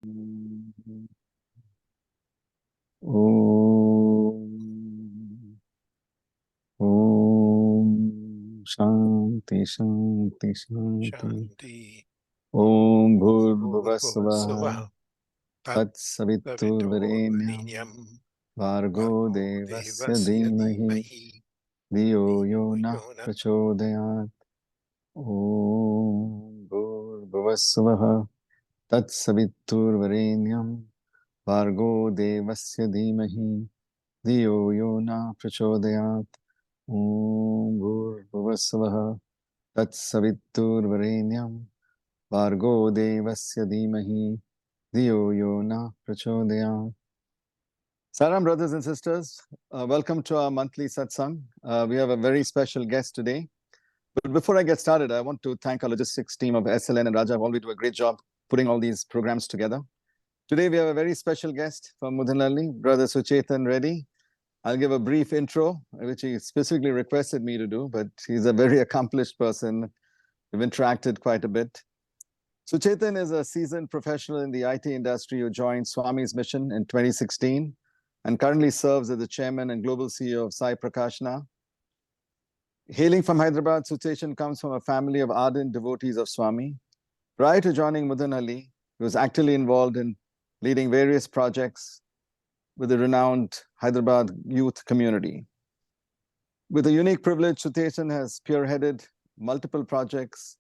Om. Om Shanti Shanti Shanti. Shanti. Om Bhurvasvaha Bhuvasvaha Tat Saviturvarenyam Saviturvarenyam Bhargo Bhargo Devasya Devasya Dhimahi Dhimahi Dhiyo Yo Dhiyo Nah Yo Nah Prachodayat. Om Bhurvasvaha Tat Saviturvarenyam Bhargo Devasya Dhimahi Dhiyo Yo Nah Prachodayat. Om Bhurvasvaha Tat Saviturvarenyam Bhargo Devasya Dhimahi Dhiyo Yo Nah Prachodayat. Saram, brothers and sisters, welcome to our monthly satsang. We have a very special guest today. But before I get started, I want to thank our logistics team of SLN and Raja. Always do a great job putting all these programs together. Today, we have a very special guest from Muddenahalli, Brother Suchetan Reddy. I'll give a brief intro, which he specifically requested me to do, but he's a very accomplished person. We've interacted quite a bit. Suchetan is a seasoned professional in the IT industry who joined Swami's mission in 2016 and currently serves as the chairman and global CEO of Sai Prakashana. Hailing from Hyderabad, Suchetan comes from a family of ardent devotees of Swami. Prior to joining Muddenahalli, he was actively involved in leading various projects with the renowned Hyderabad youth community. With a unique privilege, Suchetan has spearheaded multiple projects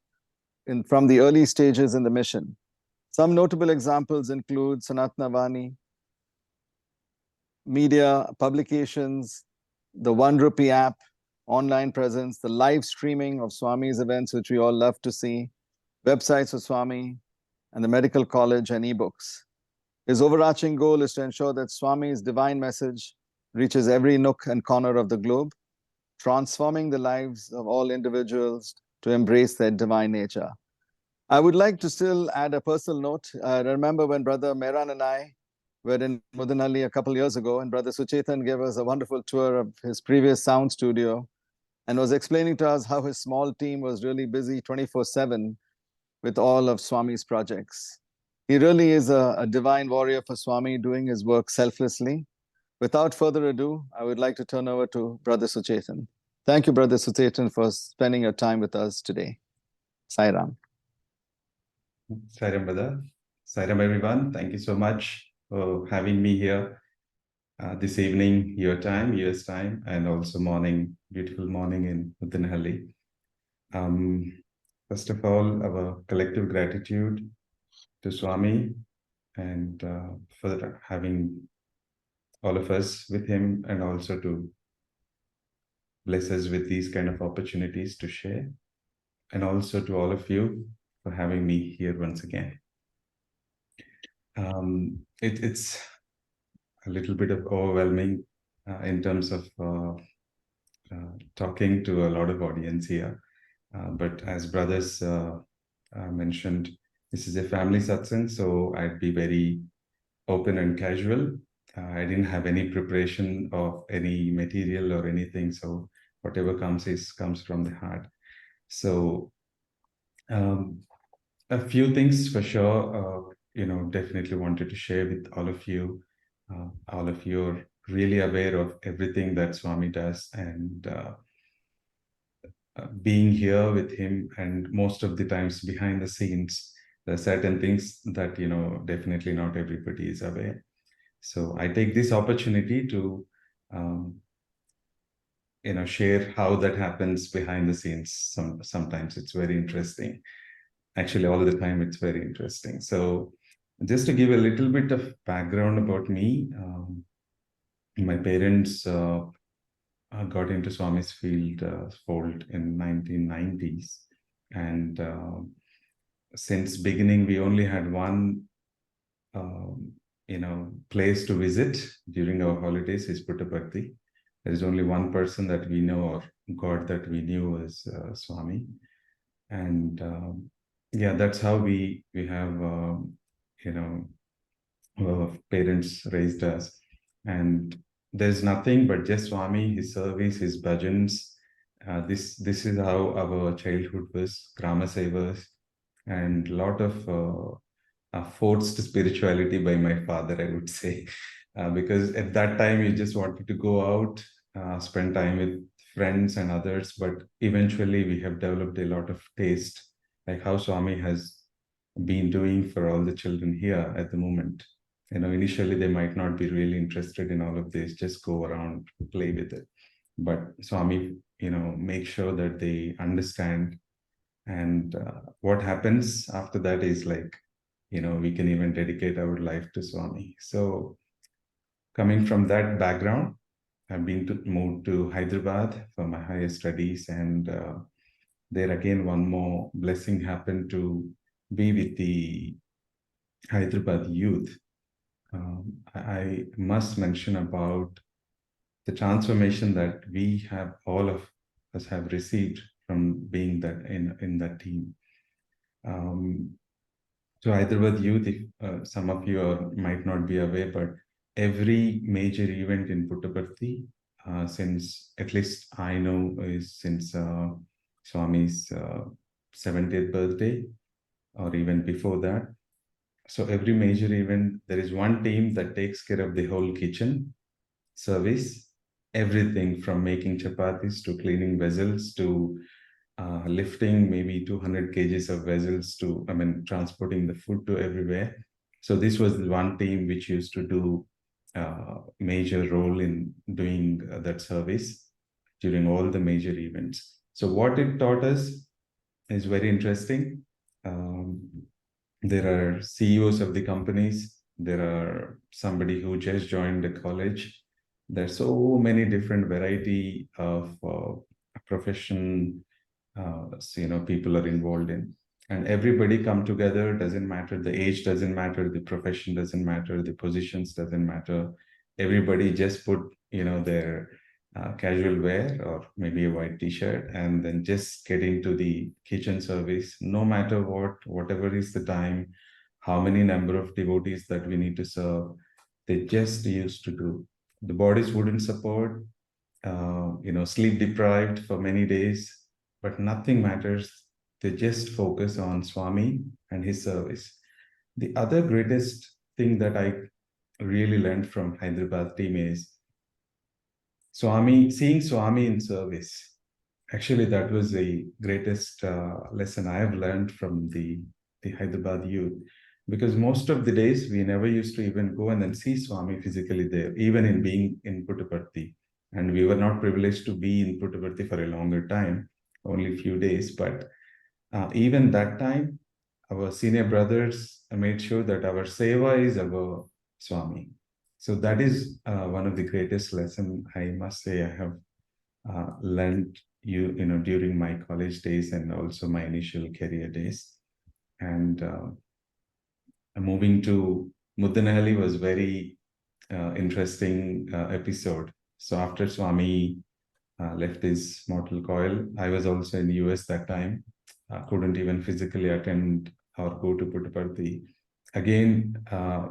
from the early stages in the mission. Some notable examples include Sanathana Vani, media, publications, the 1 rupee app, online presence, the live streaming of Swami's events, which we all love to see, websites of Swami, and the medical college and eBooks. His overarching goal is to ensure that Swami's divine message reaches every nook and corner of the globe, transforming the lives of all individuals to embrace their divine nature. I would like to still add a personal note. I remember when Brother Mehran and I were in Muddenahalli a couple of years ago, and Brother Suchetan gave us a wonderful tour of his previous sound studio and was explaining to us how his small team was really busy 24/7 with all of Swami's projects. He really is a divine warrior for Swami, doing his work selflessly. Without further ado, I would like to turn over to Brother Suchetan. Thank you, Brother Suchetan, for spending your time with us today. Sai Ram. Sai Ram, brother. Sai Ram, everyone. Thank you so much for having me here this evening, your time, US time, and also morning, beautiful morning in Muddenahalli. First of all, our collective gratitude to Swami and for having all of us with him, and also to bless us with these kind of opportunities to share, and also to all of you for having me here once again. It's a little bit of overwhelming in terms of talking to a lot of audience here. But as brothers mentioned, this is a family satsang, so I'd be very open and casual. I didn't have any preparation of any material or anything, so whatever comes from the heart. So a few things for sure, definitely wanted to share with all of you. All of you are really aware of everything that Swami does, and being here with him, and most of the times behind the scenes, there are certain things that, definitely not everybody is aware. So I take this opportunity to, share how that happens behind the scenes. Sometimes it's very interesting. Actually, all the time it's very interesting. So just to give a little bit of background about me, my parents got into Swami's fold in 1990s, and since beginning we only had one place to visit during our holidays is Puttaparthi. There is only one person that we know, or God that we knew, as Swami. And yeah, that's how we have our parents raised us. And there's nothing but just Swami, his service, his bhajans. This is how our childhood was. Grama Sevas, and a lot of forced spirituality by my father, I would say, because at that time you just wanted to go out, spend time with friends and others, but eventually we have developed a lot of taste, like how Swami has been doing for all the children here at the moment. Initially they might not be really interested in all of this, just go around, play with it. But Swami, make sure that they understand. And what happens after that is like, we can even dedicate our life to Swami. So coming from that background, I've been moved to Hyderabad for my higher studies. And there again, one more blessing happened to be with the Hyderabad youth. I must mention about the transformation that we have, all of us have received from being that in that team. So Hyderabad youth, if some of you might not be aware, but every major event in Puttaparthi, since at least I know, is since Swami's 70th birthday, or even before that. So every major event, there is one team that takes care of the whole kitchen service, everything from making chapatis to cleaning vessels to lifting maybe 200 kgs of vessels to, transporting the food to everywhere. So this was the one team which used to do major role in doing that service during all the major events. So what it taught us is very interesting. There are CEOs of the companies. There are somebody who just joined the college. There's so many different variety of profession, people are involved in, and everybody come together. Doesn't matter the age, doesn't matter the profession, doesn't matter the positions, doesn't matter. Everybody just put their casual wear or maybe a white t-shirt and then just get into the kitchen service, no matter whatever is the time, how many number of devotees that we need to serve. They just used to do. The bodies wouldn't support, sleep deprived for many days, but nothing matters. They just focus on Swami and his service. The other greatest thing that I really learned from Hyderabad team is seeing Swami in service. Actually, that was the greatest lesson I have learned from the Hyderabad youth, because most of the days we never used to even go and then see Swami physically there, even in being in Puttaparthi. And we were not privileged to be in Puttaparthi for a longer time, only a few days. But even that time, our senior brothers made sure that our seva is our Swami. So that is one of the greatest lessons I must say I have learned during my college days and also my initial career days. And moving to Muddenahalli was very interesting episode. So after Swami left his mortal coil, I was also in the US that time. Couldn't even physically attend or go to Puttaparthi. Again,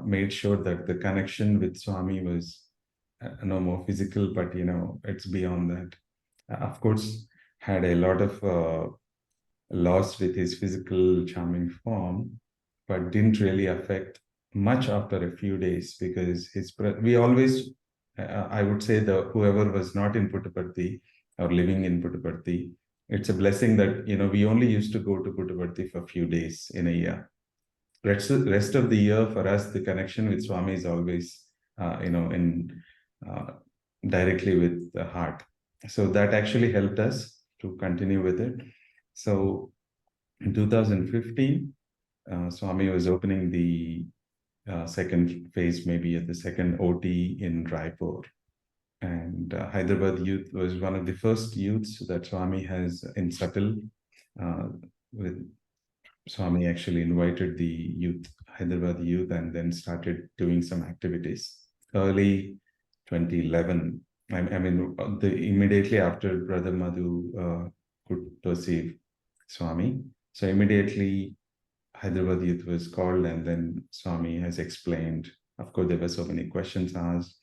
made sure that the connection with Swami was no more physical, but it's beyond that. Of course, had a lot of loss with his physical charming form, but didn't really affect much after a few days, because we always, I would say, whoever was not in Puttaparthi or living in Puttaparthi, it's a blessing that we only used to go to Puttaparthi for a few days in a year. Rest of the year for us, the connection with Swami is always in directly with the heart. So that actually helped us to continue with it. So in 2015, Swami was opening the second phase, maybe at the second OT in Raipur. And Hyderabad youth was one of the first youths that Swami has in Subtle. With Swami actually invited the youth, Hyderabad youth, and then started doing some activities. Early 2011, immediately after Brother Madhu could perceive Swami. So immediately Hyderabad youth was called, and then Swami has explained. Of course, there were so many questions asked,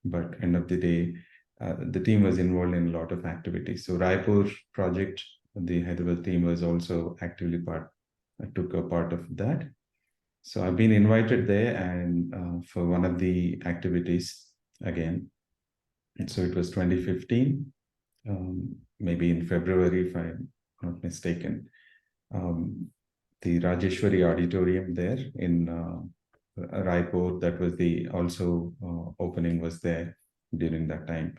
but end of the day, the team was involved in a lot of activities. So Raipur project, the Hyderabad team was also actively took a part of that. So I've been invited there and for one of the activities again. And so it was 2015, maybe in February, if I'm not mistaken. The Rajeshwari Auditorium there in Raipur, that was the also opening was there during that time.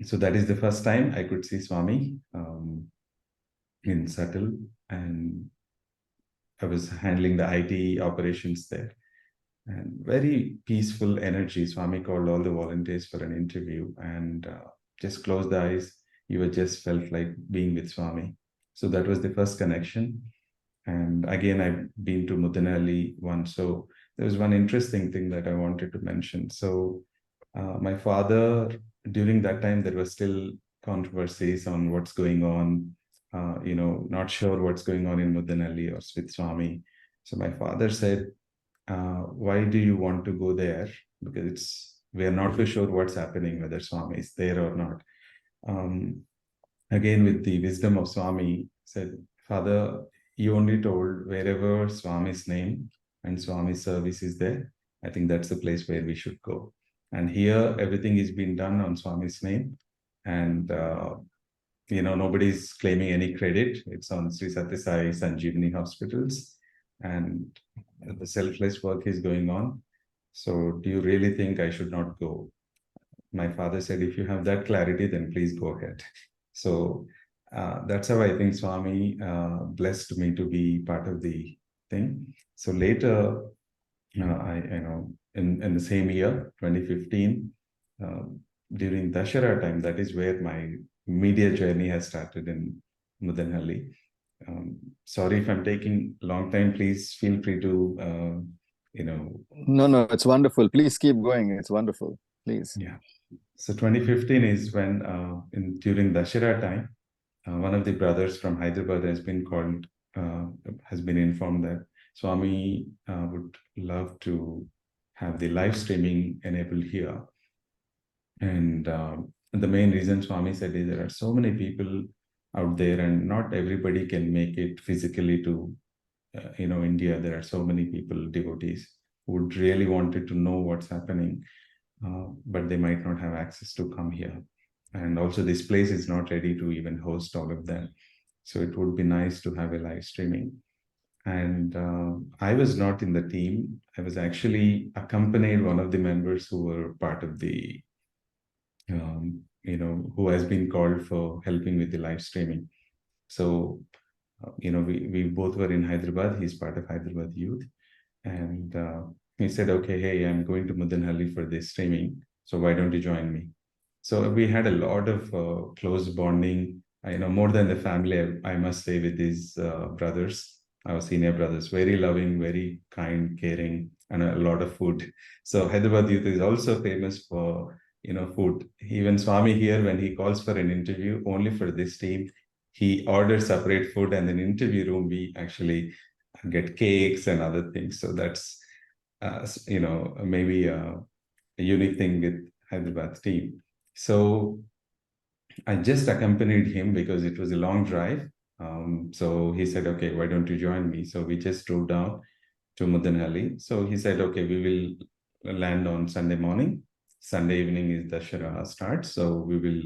So that is the first time I could see Swami in subtle, and I was handling the IT operations there. And very peaceful energy. Swami called all the volunteers for an interview and just closed the eyes. You were just felt like being with Swami. So that was the first connection. And again, I've been to Muddenahalli once. So there was one interesting thing that I wanted to mention. So my father, during that time, there was still controversies on what's going on, not sure what's going on in Muddenahalli or with Swami. So my father said, why do you want to go there? Because we are not too sure what's happening, whether Swami is there or not. Again, with the wisdom of Swami, said, Father, you only told wherever Swami's name and Swami's service is there, I think that's the place where we should go. And here, everything is being done on Swami's name. And, nobody's claiming any credit. It's on Sri Sathya Sai Sanjeevani hospitals. And the selfless work is going on. So do you really think I should not go? My father said, if you have that clarity, then please go ahead. So that's how I think Swami blessed me to be part of the thing. So later, in the same year, 2015, during Dashara time, that is where my media journey has started in Muddenahalli. Sorry if I'm taking a long time. Please feel free to, No, it's wonderful. Please keep going. It's wonderful. Please. Yeah. So 2015 is when, during Dashara time, one of the brothers from Hyderabad has been informed that Swami would love to have the live streaming enabled here. And the main reason Swami said is there are so many people out there and not everybody can make it physically to, India. There are so many people, devotees, who would really wanted to know what's happening, but they might not have access to come here. And also this place is not ready to even host all of them. So it would be nice to have a live streaming. And I was not in the team. I was actually accompanied one of the members who were part of the, who has been called for helping with the live streaming. So, we both were in Hyderabad. He's part of Hyderabad Youth. And he said, okay, hey, I'm going to Muddenahalli for this streaming. So why don't you join me? So we had a lot of close bonding, more than the family, I must say, with these brothers, our senior brothers, very loving, very kind, caring, and a lot of food. So Hyderabad Youth is also famous for, food. Even Swami here, when he calls for an interview, only for this team, he orders separate food, and in interview room, we actually get cakes and other things. So that's, maybe a unique thing with Hyderabad team. So I just accompanied him because it was a long drive. So he said, okay, why don't you join me? So we just drove down to Muddenahalli. So he said, okay, we will land on Sunday morning. Sunday evening is Dashara start. So we will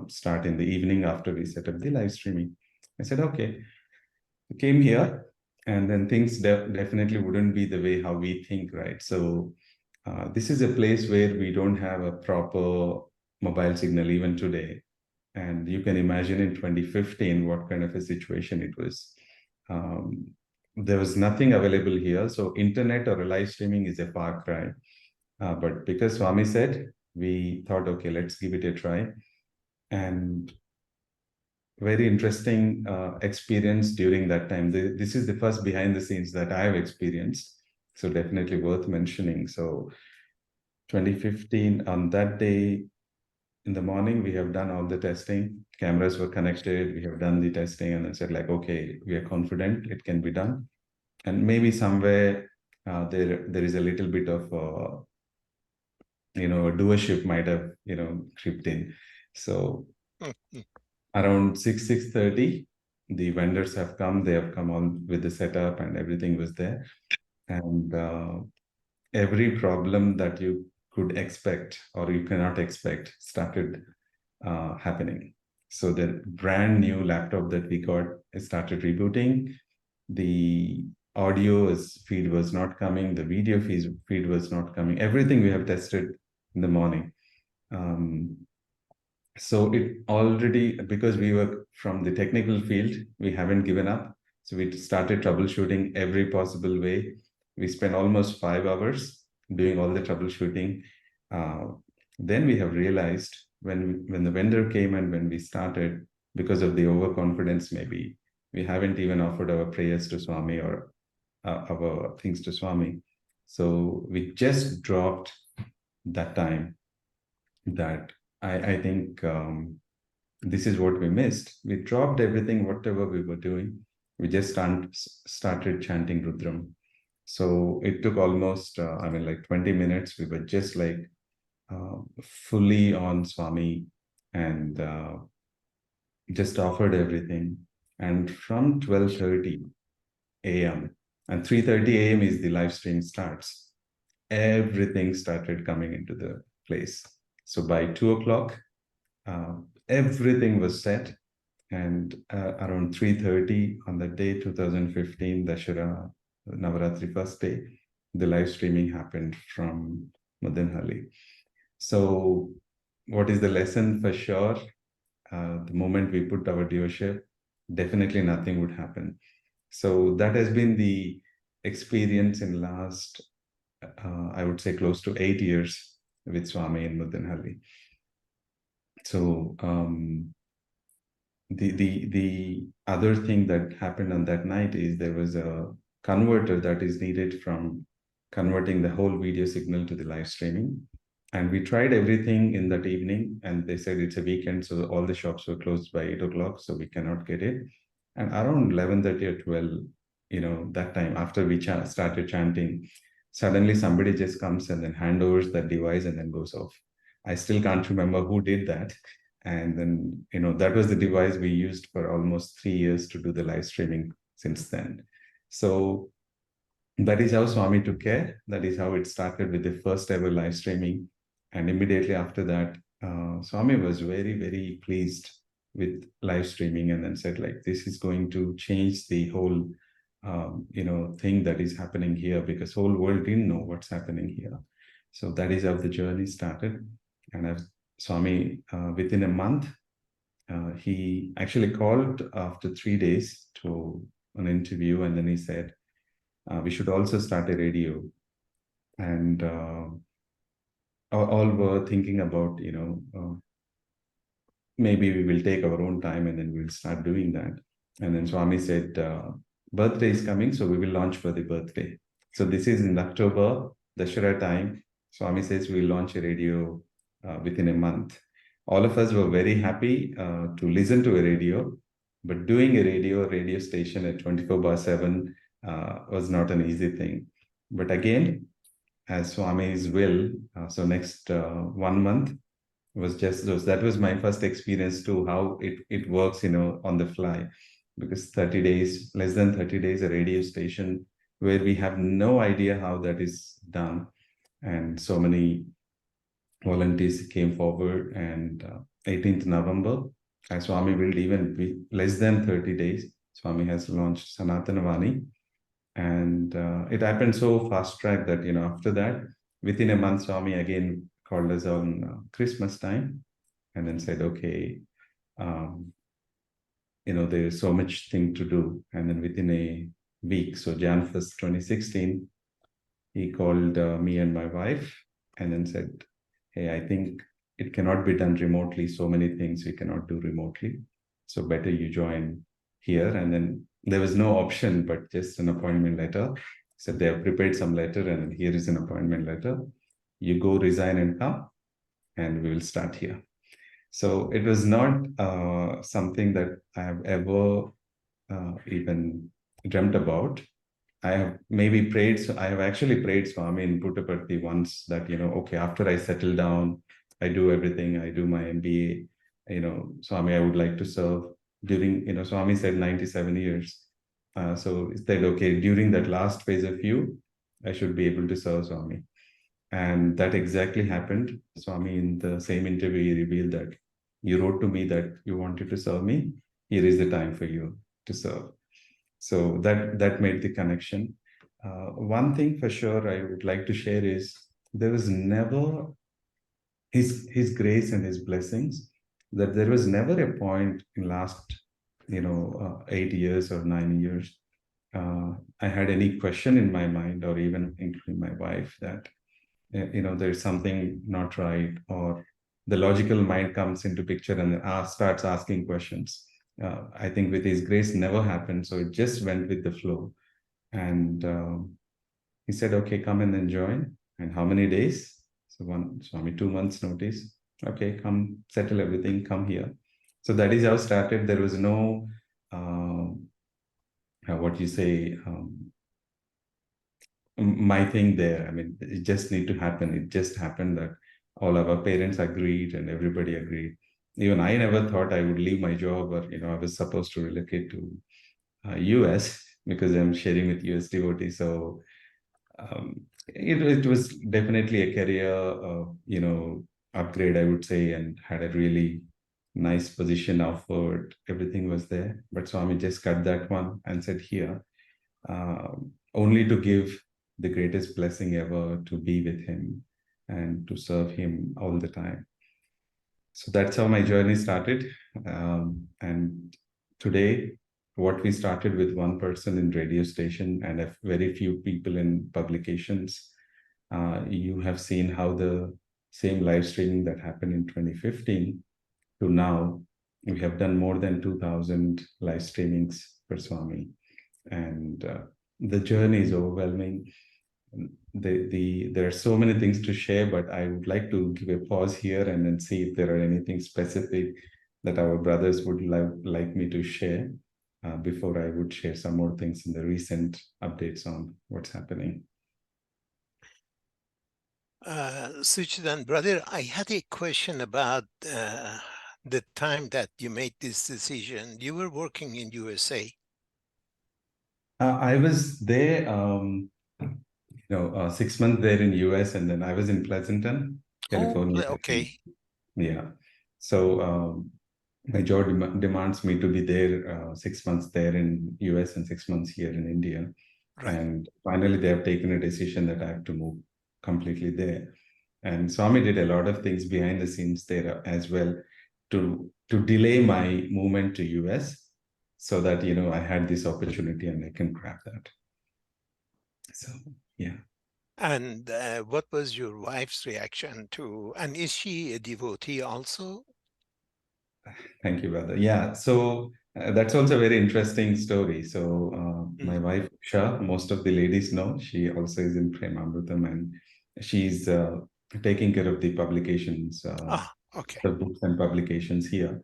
start in the evening after we set up the live streaming. I said, okay. I came here, and then things definitely wouldn't be the way how we think, right? So this is a place where we don't have a proper mobile signal even today. And you can imagine in 2015 what kind of a situation it was. There was nothing available here. So internet or live streaming is a far cry. But because Swami said, we thought, okay, let's give it a try. And very interesting experience during that time. This is the first behind the scenes that I have experienced. So definitely worth mentioning. So 2015, on that day in the morning, we have done all the testing. Cameras were connected. We have done the testing and then said like, okay, we are confident it can be done. And maybe somewhere there is a little bit of, a doership might have, crept in. So around 6:30, the vendors have come. They have come on with the setup and everything was there. And every problem that you could expect or you cannot expect started happening. So the brand new laptop that we got, it started rebooting. The audio feed was not coming. The video feed was not coming. Everything we have tested in the morning. So it already, because we were from the technical field, we haven't given up. So we started troubleshooting every possible way. We spent almost 5 hours doing all the troubleshooting. Then we have realized when the vendor came and when we started, because of the overconfidence, maybe we haven't even offered our prayers to Swami or our things to Swami. So we just dropped that time. That I think this is what we missed. We dropped everything, whatever we were doing. We just started chanting Rudram. So it took almost, 20 minutes. We were just like fully on Swami and just offered everything. And from 12:30 a.m. and 3:30 a.m. is the live stream starts. Everything started coming into the place. So by 2 o'clock, everything was set. And around 3:30 on the day 2015, Dashara Navaratri first day, the live streaming happened from Muddenahalli. So what is the lesson for sure? The moment we put our devotion, definitely nothing would happen. So that has been the experience in last, I would say close to 8 years with Swami in Muddenahalli. So the other thing that happened on that night is there was a converter that is needed from converting the whole video signal to the live streaming. And we tried everything in that evening, and they said it's a weekend, so all the shops were closed by 8 o'clock, so we cannot get it. And around 11:30 or 12, that time after we started chanting, suddenly somebody just comes and then hand overs that device and then goes off. I still can't remember who did that. And then, that was the device we used for almost 3 years to do the live streaming since then. So that is how Swami took care. That is how it started with the first ever live streaming. And immediately after that, Swami was very, very pleased with live streaming and then said, like, this is going to change the whole, thing that is happening here, because whole world didn't know what's happening here. So that is how the journey started. And Swami, within a month, he actually called after 3 days to an interview, and then he said, we should also start a radio. And all were thinking about, maybe we will take our own time and then we'll start doing that. And then Swami said, birthday is coming, so we will launch for the birthday. So this is in October, Dashara time. Swami says we'll launch a radio within a month. All of us were very happy to listen to a radio, but doing a radio station at 24/7 was not an easy thing. But again, as Swami's will, so next 1 month was just those. That was my first experience to how it works, on the fly, because 30 days, less than 30 days, a radio station where we have no idea how that is done. And so many volunteers came forward, and 18th November, as Swami willed, even less than 30 days, Swami has launched Sanathana Vani. And it happened so fast track that, after that, within a month, Swami again called us on Christmas time and then said, okay, there is so much thing to do. And then within a week, so Jan 1st, 2016, he called me and my wife and then said, hey, I think it cannot be done remotely. So many things we cannot do remotely. So better you join here. And then there was no option, but just an appointment letter. So they have prepared some letter, and here is an appointment letter. You go resign and come, and we will start here. So it was not something that I have ever even dreamt about. I have maybe prayed. So I have actually prayed Swami in Puttaparthi once that, okay, after I settle down, I do everything, I do my MBA, Swami, I would like to serve. during, Swami said 97 years. So he said, okay, during that last phase of you, I should be able to serve Swami. And that exactly happened. Swami, in the same interview, he revealed that you wrote to me that you wanted to serve me. Here is the time for you to serve. So that made the connection. One thing for sure I would like to share is there was never his grace and his blessings, that there was never a point in last 8 years or 9 years I had any question in my mind, or even including my wife, that there's something not right, or the logical mind comes into picture and starts asking questions. I think with his grace never happened, so it just went with the flow. And he said, okay, come and then join. And how many days? So Swami, 2 months notice. Okay, come settle everything, come here. So that is how started. There was no what you say, my thing there. I mean, it just need to happen. It just happened that all our parents agreed and everybody agreed. Even I never thought I would leave my job, or I was supposed to relocate to US because I'm sharing with US devotees. So it was definitely a career upgrade, I would say, and had a really nice position offered. Everything was there, but Swami just cut that one and said, here, only to give the greatest blessing ever, to be with him and to serve him all the time. So that's how my journey started. And today, what we started with one person in radio station and a very few people in publications, you have seen how the same live streaming that happened in 2015 to now, we have done more than 2,000 live streamings for Swami. And the journey is overwhelming. There are so many things to share, but I would like to give a pause here and then see if there are anything specific that our brothers would like me to share before I would share some more things in the recent updates on what's happening. Suchetan, brother, I had a question about the time that you made this decision. You were working in USA. I was there 6 months there in US, and then I was in Pleasanton, California. Oh, okay. Yeah. So my job demands me to be there 6 months there in US and 6 months here in India. Right. And finally, they have taken a decision that I have to move completely there. And Swami did a lot of things behind the scenes there as well to delay my movement to US, so that I had this opportunity and I can grab that. So yeah. And what was your wife's reaction to, and is she a devotee also? Thank you, brother. Yeah, so that's also a very interesting story. So my wife, Usha, most of the ladies know, she also is in Premamrutham, and she's taking care of the publications, Okay. the books and publications here.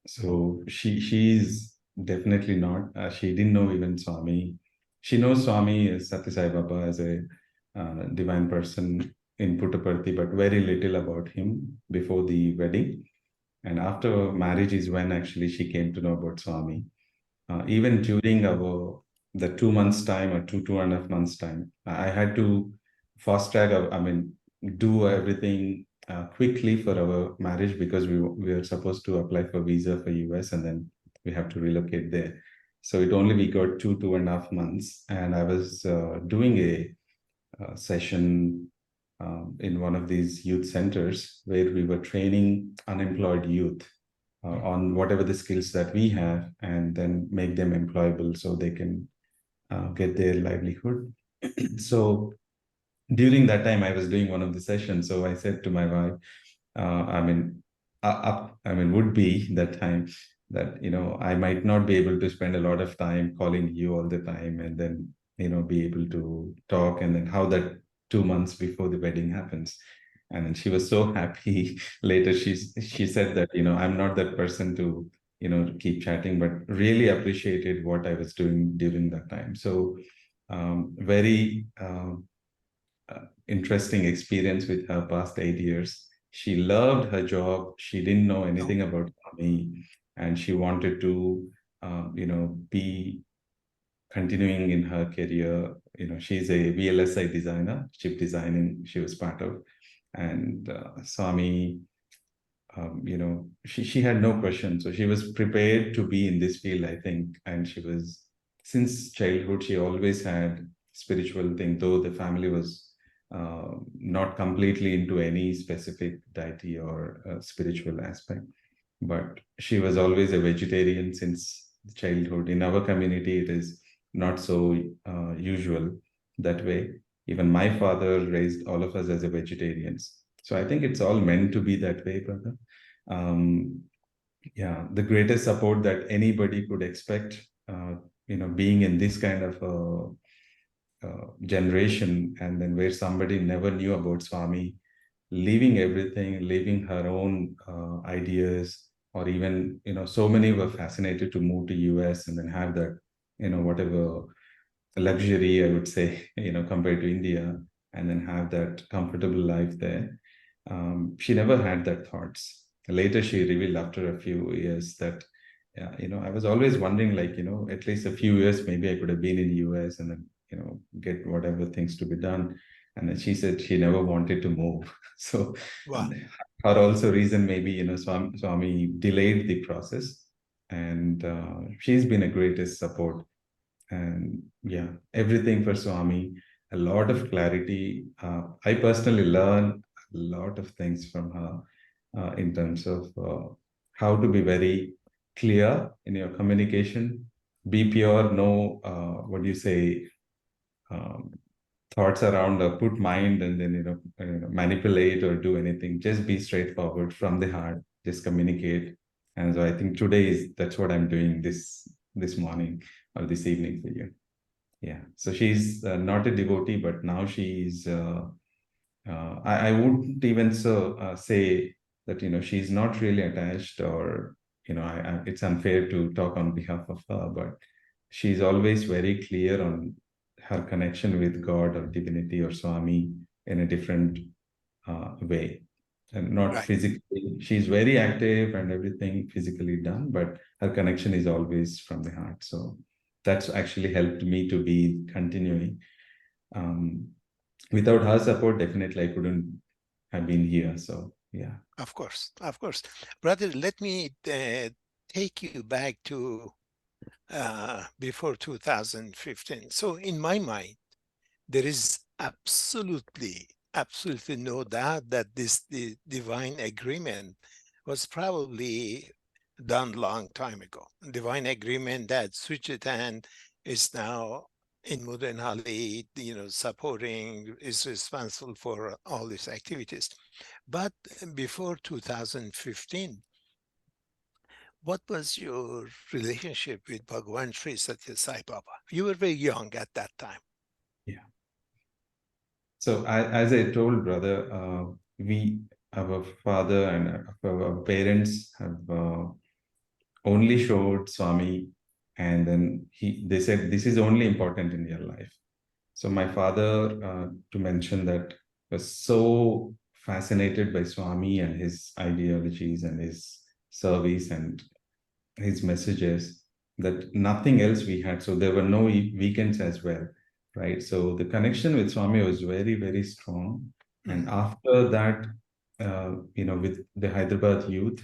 So she's definitely not. She didn't know even Swami. She knows Swami as Sathya Sai Baba as a divine person in Puttaparthi, but very little about him before the wedding. And after marriage is when actually she came to know about Swami. Even during the 2 months time, or 2.5 months time, I had to fast track. Do everything quickly for our marriage, because we were supposed to apply for visa for US, and then we have to relocate there. So we got 2.5 months, and I was doing a session in one of these youth centers where we were training unemployed youth on whatever the skills that we have, and then make them employable so they can get their livelihood. So during that time, I was doing one of the sessions. So I said to my wife, would be that time that, I might not be able to spend a lot of time calling you all the time, and then, be able to talk, and then how that 2 months before the wedding happens. And then she was so happy. Later, she said that, I'm not that person to, keep chatting, but really appreciated what I was doing during that time. So very interesting experience with her past 8 years. She loved her job. She didn't know anything about Swami. and she wanted to, be continuing in her career. She's a VLSI designer, chip designing, she was part of. And Swami, she had no question. So she was prepared to be in this field, I think. And she was, since childhood, she always had spiritual thing, though the family was not completely into any specific deity or spiritual aspect. But she was always a vegetarian since childhood. In our community, it is not so usual that way. Even my father raised all of us as a vegetarians. So I think it's all meant to be that way, brother. The greatest support that anybody could expect, being in this kind of generation, and then where somebody never knew about Swami, leaving everything, leaving her own ideas, or even, so many were fascinated to move to US and then have that, whatever luxury, I would say, compared to India, and then have that comfortable life there. She never had that thoughts. Later, she revealed after a few years that, I was always wondering, like, at least a few years, maybe I could have been in the US and then, get whatever things to be done. And then she said she never wanted to move. So Wow. her also reason maybe, Swami delayed the process. And she's been a greatest support. And yeah, everything for Swami, a lot of clarity. I personally learned a lot of things from her in terms of how to be very clear in your communication, be pure, no, what do you say, thoughts around put mind and then, manipulate or do anything. Just be straightforward from the heart, just communicate. And so I think that's what I'm doing this morning or this evening for you. Yeah. So she's not a devotee, but now she's, I wouldn't even say that, she's not really attached, or, it's unfair to talk on behalf of her, but she's always very clear on her connection with God or divinity or Swami in a different way. And not Right. physically. She's very active and everything physically done, but her connection is always from the heart. So that's actually helped me to be continuing. Without her support, definitely I couldn't have been here. So yeah. Of course. Brother, let me take you back to before 2015. So in my mind, there is absolutely no doubt that the divine agreement was probably done long time ago. Divine agreement that Suchetan is now in Muddenahalli, supporting, is responsible for all these activities. But before 2015, what was your relationship with Bhagawan Sri Sathya Sai Baba? You were very young at that time. Yeah. So as I told, brother, our father and our parents have only showed Swami, and then they said this is only important in your life. So my father, to mention that, was so fascinated by Swami and his ideologies and his service and his messages that nothing else we had. So there were no weekends as well, right? So the connection with Swami was very, very strong. And after that, with the Hyderabad youth,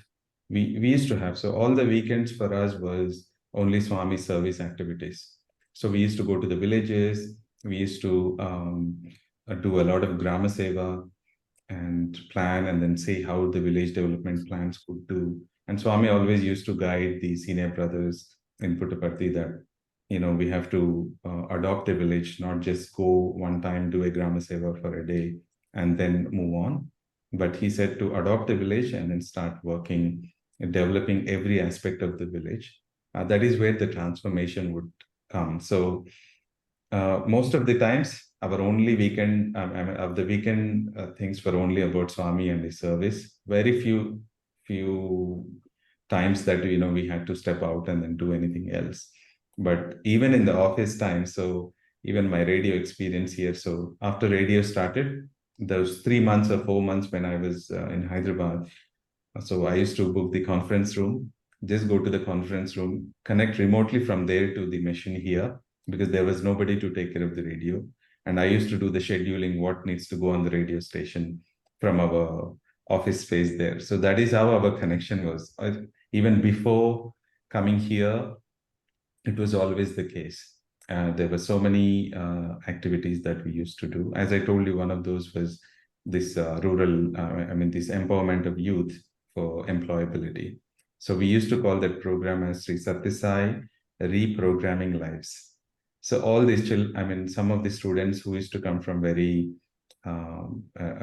we used to have, so all the weekends for us was only Swami service activities. So we used to go to the villages, we used to do a lot of Grama Seva and plan and then see how the village development plans could do. And Swami always used to guide the senior brothers in Puttaparthi that, we have to adopt a village, not just go one time, do a Grama Seva for a day and then move on. But he said to adopt a village and then start working and developing every aspect of the village. That is where the transformation would come. So most of the times, our only weekend, of the weekend things were only about Swami and his service. Very few times that, we had to step out and then do anything else. But even in the office time, so even my radio experience here, so after radio started, those 3 months or 4 months when I was in Hyderabad, so I used to book the conference room just go to the conference room, connect remotely from there to the machine here, because there was nobody to take care of the radio. And I used to do the scheduling, what needs to go on the radio station from our office space there. So that is how our connection was. Even before coming here, it was always the case. There were so many activities that we used to do. As I told you, one of those was this this empowerment of youth for employability. So we used to call that program as Sri Sathya Sai Reprogramming Lives. So all these children, some of the students who used to come from very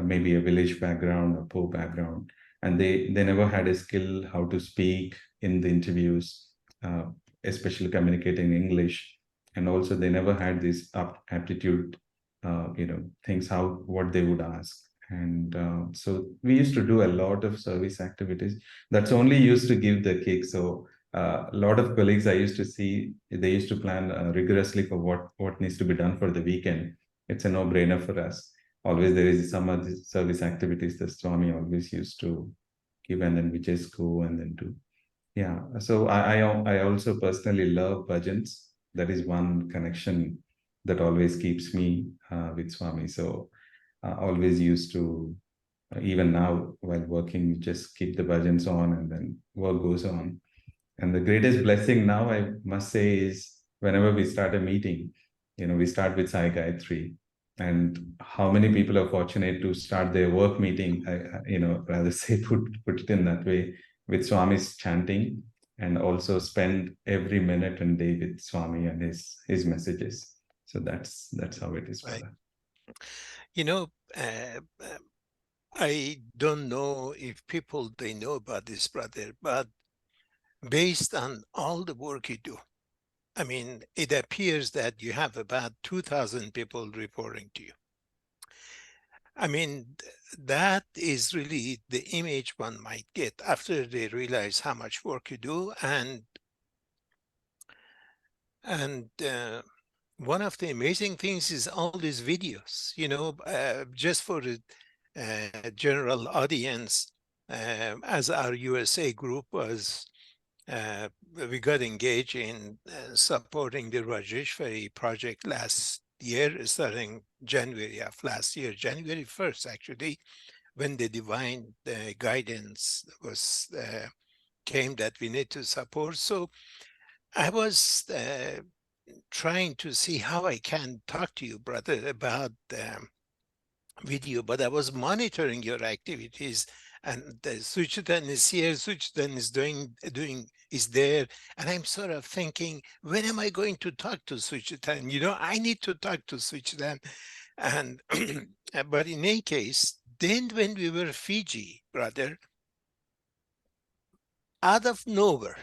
maybe a village background or poor background, and they never had a skill how to speak in the interviews, especially communicating in English, and also they never had this aptitude, things what they would ask. And so we used to do a lot of service activities. That's only used to give the kick. So a lot of colleagues I used to see, they used to plan rigorously for what needs to be done for the weekend. It's a no-brainer for us. Always there is some of the service activities that Swami always used to give, and then we just go and then do. Yeah. So I also personally love bhajans. That is one connection that always keeps me with Swami. So always used to, even now while working, just keep the bhajans on, and then work goes on. And the greatest blessing now, I must say, is whenever we start a meeting, we start with Sai Gayatri. And how many people are fortunate to start their work meeting, rather say, put it in that way, with Swami's chanting, and also spend every minute and day with Swami and his messages. So that's how it is, brother. I don't know if they know about this, brother, but based on all the work you do, it appears that you have about 2,000 people reporting to you. That is really the image one might get after they realize how much work you do. And one of the amazing things is all these videos, just for the general audience, as our USA group was, we got engaged in supporting the Rajeshwari project last year, starting January of last year, January 1st, actually, when the divine guidance was came that we need to support. So I was trying to see how I can talk to you, brother, about video, but I was monitoring your activities, and Suchetan is here, Suchetan is there, and I'm sort of thinking, when am I going to talk to Suchetan? I need to talk to Suchetan. And but in any case, then when we were Fiji, brother, out of nowhere,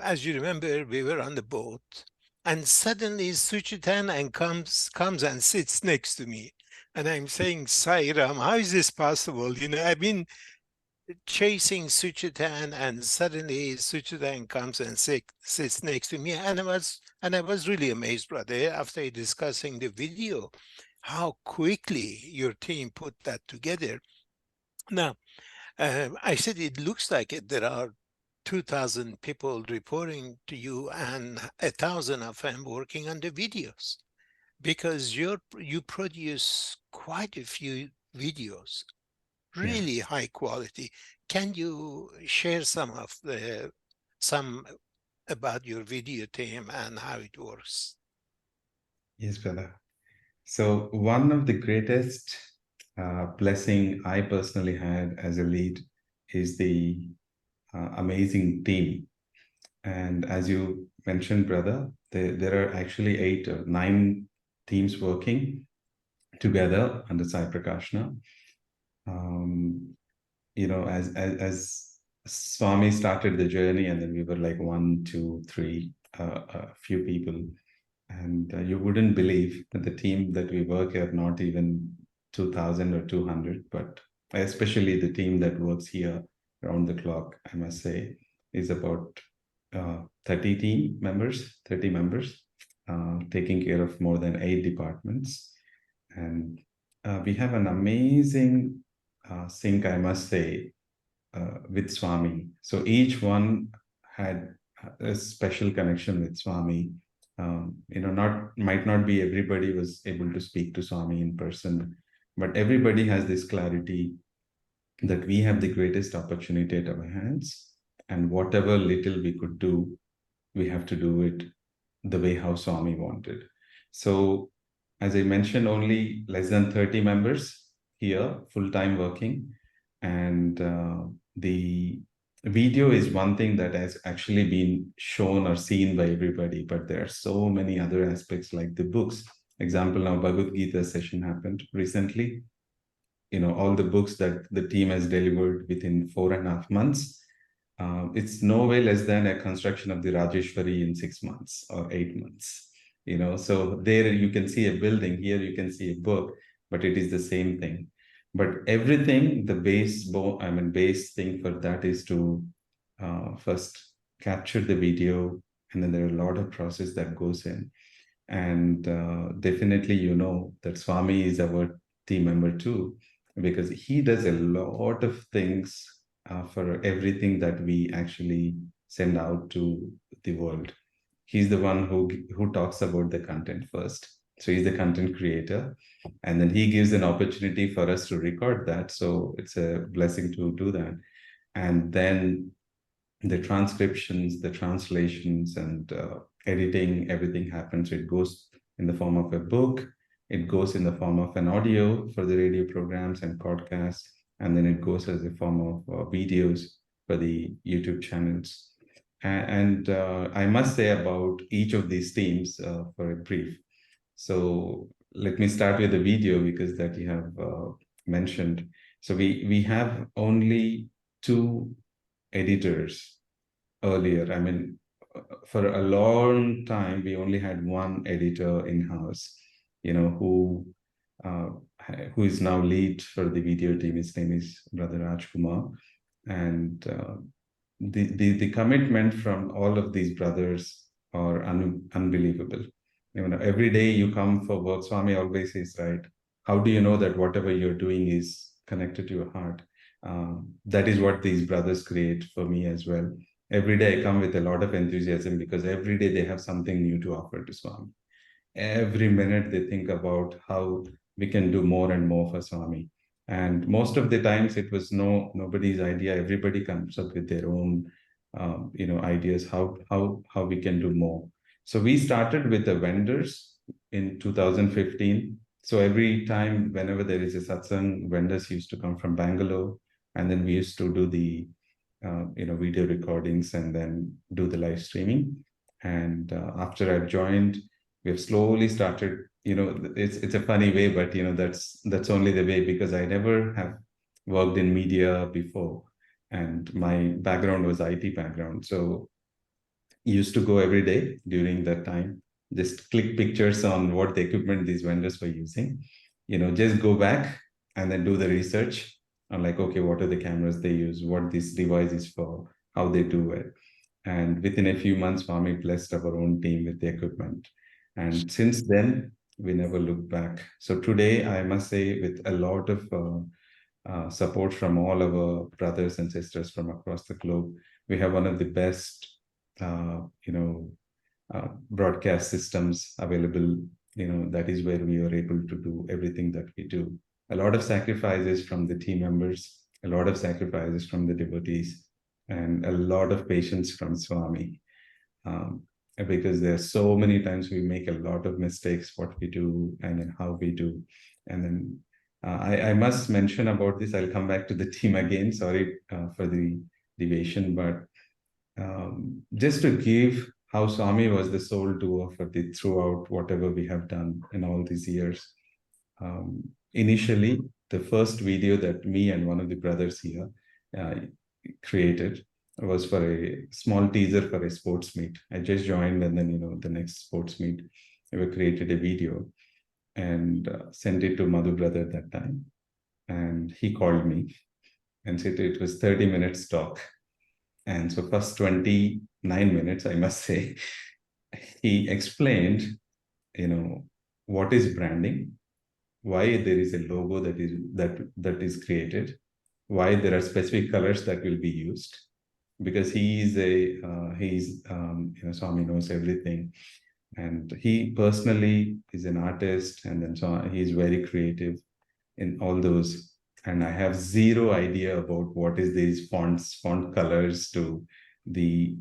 as you remember, we were on the boat, and suddenly Suchetan comes and sits next to me. And I'm saying, Sai Ram, how is this possible? I've been chasing Suchetan, and suddenly Suchetan comes and sits next to me. And I was really amazed, brother, after discussing the video, how quickly your team put that together. Now, I said, it looks like there are 2,000 people reporting to you, and 1,000 of them working on the videos, because you produce quite a few videos, really high quality. Can you share some about your video team and how it works? Yes, brother. So one of the greatest blessing I personally had as a lead is the amazing team. And as you mentioned, brother, there are actually 8 or 9 teams working together under Sai Prakashana. As Swami started the journey, and then we were like 1, 2, 3, a few people. And you wouldn't believe that the team that we work are not even 2,000 or 200, but especially the team that works here around the clock, I must say, is about 30 members, taking care of more than 8 departments. And we have an amazing sync, I must say, with Swami. So each one had a special connection with Swami. Might not be everybody was able to speak to Swami in person, but everybody has this clarity that we have the greatest opportunity at our hands, and whatever little we could do, we have to do it the way how Swami wanted. So, as I mentioned, only less than 30 members here, full-time working, and the video is one thing that has actually been shown or seen by everybody, but there are so many other aspects like the books. Example, now Bhagavad Gita session happened recently. All the books that the team has delivered within 4.5 months. It's no way less than a construction of the Rajeshwari in 6 months or 8 months. So there you can see a building, here you can see a book, but it is the same thing. But everything, the base thing for that is to first capture the video, and then there are a lot of process that goes in. And definitely, that Swami is our team member too, because he does a lot of things for everything that we actually send out to the world. He's the one who talks about the content first. So he's the content creator, and then he gives an opportunity for us to record that. So it's a blessing to do that. And then the transcriptions, the translations, and editing, everything happens. It goes in the form of a book. It goes in the form of an audio for the radio programs and podcasts, and then it goes as a form of videos for the YouTube channels. And I must say about each of these teams for a brief. So let me start with the video, because that you have mentioned. So we have only 2 editors earlier. For a long time, we only had 1 editor in-house, who is now lead for the video team. His name is Brother Rajkumar. And the commitment from all of these brothers are unbelievable. Every day you come for work, Swami always says, right, how do you know that whatever you're doing is connected to your heart? That is what these brothers create for me as well. Every day I come with a lot of enthusiasm, because every day they have something new to offer to Swami. Every minute they think about how we can do more and more for Swami. And most of the times it was nobody's idea. Everybody comes up with their own, ideas how we can do more. So we started with the vendors in 2015. So every time, whenever there is a satsang, vendors used to come from Bangalore, and then we used to do the video recordings and then do the live streaming. And after I've joined, we've slowly started. It's a funny way, but that's only the way, because I never have worked in media before, and my background was IT background. So used to go every day during that time, just click pictures on what the equipment these vendors were using, just go back and then do the research on, like, okay, what are the cameras they use, what this device is for, how they do it. And within a few months, Swami blessed our own team with the equipment. And since then, we never looked back. So today, I must say, with a lot of support from all our brothers and sisters from across the globe, we have one of the best broadcast systems available. That is where we are able to do everything that we do. A lot of sacrifices from the team members, a lot of sacrifices from the devotees, and a lot of patience from Swami. Because there are so many times we make a lot of mistakes, what we do and then how we do. And then I must mention about this. I'll come back to the team again. Sorry for the deviation, but just to give how Swami was the sole doer for throughout whatever we have done in all these years. Initially, the first video that me and one of the brothers here created was for a small teaser for a sports meet. I just joined, and then the next sports meet, we created a video and sent it to Madhu brother that time. And he called me and said it was 30 minutes talk. And so first 29 minutes, I must say, he explained, what is branding, why there is a logo that is created, why there are specific colors that will be used, because Swami knows everything. And he personally is an artist, and then so he's very creative in all those. And I have zero idea about what is these font colors to the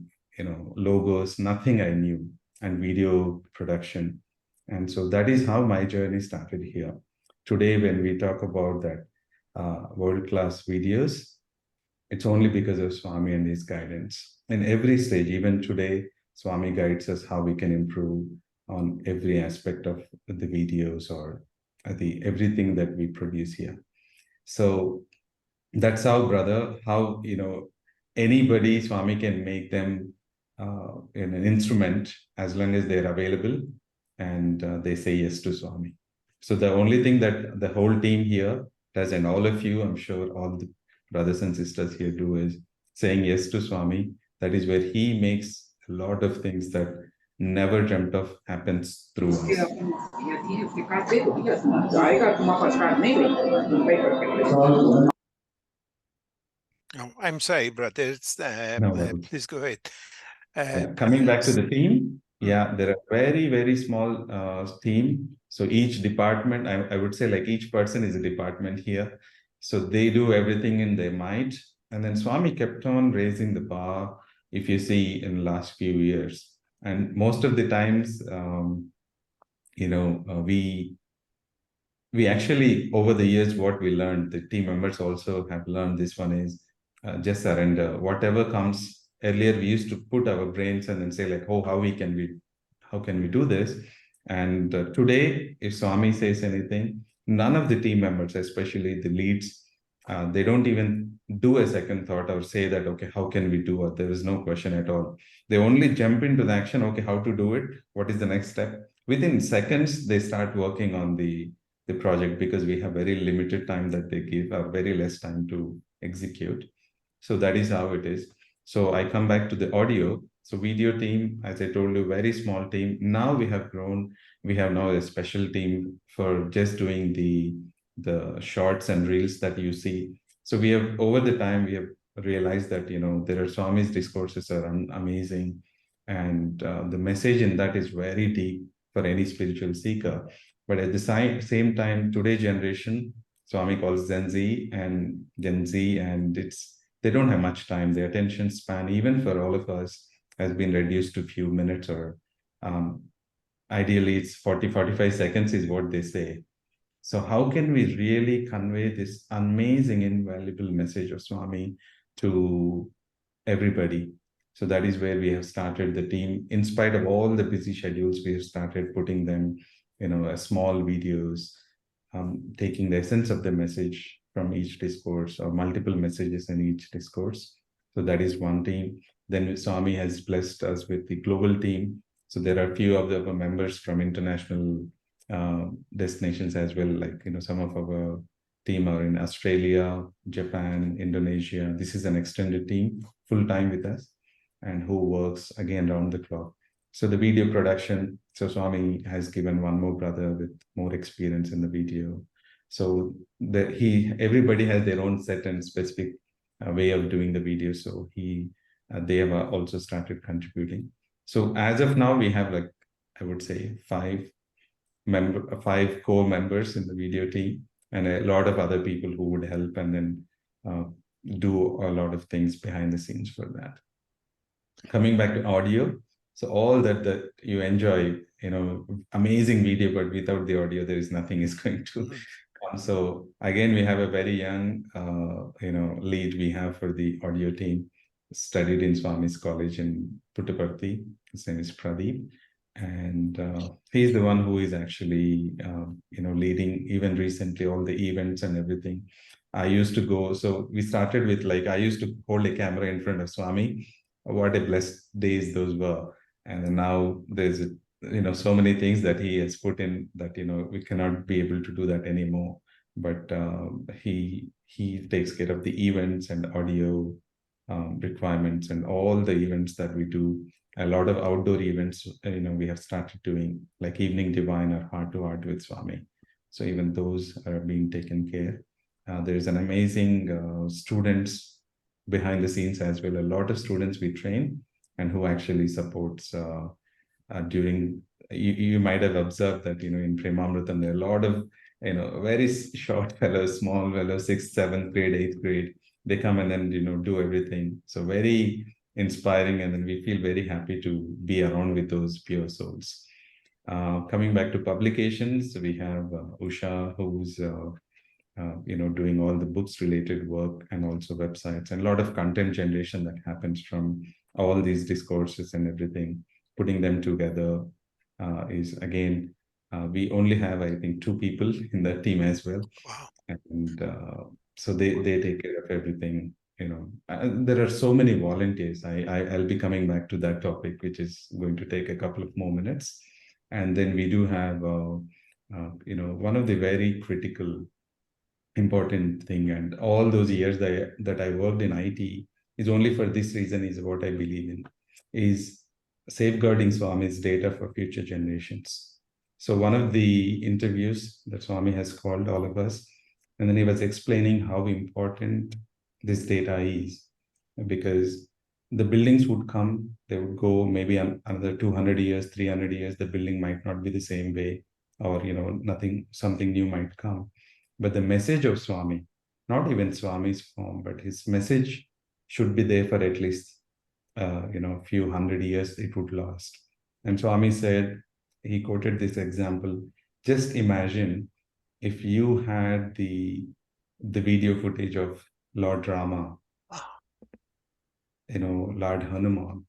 logos, nothing I knew, and video production. And so that is how my journey started here. Today, when we talk about that world-class videos, it's only because of Swami and his guidance. In every stage, even today, Swami guides us how we can improve on every aspect of the videos or the everything that we produce here. So that's how, brother, how anybody, Swami can make them in an instrument as long as they're available and they say yes to Swami. So the only thing that the whole team here does, and all of you, I'm sure all the brothers and sisters here do, is saying yes to Swami. That is where he makes a lot of things that never dreamt of happens through us. Oh, I'm sorry, brother. Please go ahead. Coming back to the team, there are very, very small team. So each department, I would say, like each person is a department here. So they do everything in their might. And then Swami kept on raising the bar, if you see, in the last few years. And most of the times, we actually, over the years, what we learned, the team members also have learned this one is just surrender. Whatever comes, earlier we used to put our brains and then say like, oh, how can we do this? And today, if Swami says anything, none of the team members, especially the leads, they don't even do a second thought or say that, okay, how can we do it? There is no question at all. They only jump into the action. Okay, how to do it? What is the next step? Within seconds, they start working on the project, because we have very limited time that they give, or very less time to execute. So that is how it is. So I come back to the audio. So video team, as I told you, very small team. Now we have grown. We have now a special team for just doing the shorts and reels that you see. So we have, over the time, we have realized that, there are Swami's discourses are amazing. And the message in that is very deep for any spiritual seeker. But at the same time, today's generation, Swami calls Gen Z, and they don't have much time. The attention span, even for all of us, has been reduced to a few minutes, or ideally it's 40, 45 seconds is what they say. So how can we really convey this amazing, invaluable message of Swami to everybody? So that is where we have started the team. In spite of all the busy schedules, we have started putting them, small videos, taking the essence of the message from each discourse, or multiple messages in each discourse. So that is one team. Then Swami has blessed us with the global team. So there are a few of the members from international destinations as well. Like, some of our team are in Australia, Japan, Indonesia. This is an extended team, full-time with us, and who works again around the clock. So the video production, so Swami has given one more brother with more experience in the video. So everybody has their own set and specific way of doing the video. So they have also started contributing. So as of now, we have, like, I would say 5 core members in the video team, and a lot of other people who would help and then do a lot of things behind the scenes for that. Coming back to audio, so all that you enjoy, amazing video, but without the audio, there is nothing is going to come. So again, we have a very young, lead we have for the audio team, studied in Swami's college in Puttaparthi. His name is Pradeep. And he's the one who is actually, leading even recently all the events and everything. I used to go, so we started with, like, I used to hold a camera in front of Swami. What a blessed days those were. And now there's, so many things that he has put in that, we cannot be able to do that anymore. But he takes care of the events and audio requirements and all the events that we do. A lot of outdoor events, we have started doing, like Evening Divine or Heart to Heart with Swami. So even those are being taken care. There is an amazing students behind the scenes as well. A lot of students we train and who actually supports during. You might have observed that in Premamrutham there are a lot of very short fellows, small fellows, 6th, 7th grade, 8th grade. They come and then do everything. So very inspiring, and then we feel very happy to be around with those pure souls. Coming back to publications, we have Usha, who's doing all the books related work and also websites, and a lot of content generation that happens from all these discourses and everything. Putting them together is again, we only have, I think, 2 people in the team as well. Wow. And so they take care of everything. There are so many volunteers. I'll be coming back to that topic, which is going to take a couple of more minutes. And then we do have, one of the very critical, important thing, and all those years that I worked in IT is only for this reason, is what I believe in, is safeguarding Swami's data for future generations. So one of the interviews that Swami has called all of us, and then he was explaining how important this data is, because the buildings would come, they would go, maybe another 200 years, 300 years, the building might not be the same way, or something new might come. But the message of Swami, not even Swami's form, but his message should be there for at least a few hundred years it would last. And Swami said, he quoted this example, just imagine if you had the video footage of Lord Rama, Lord Hanuman,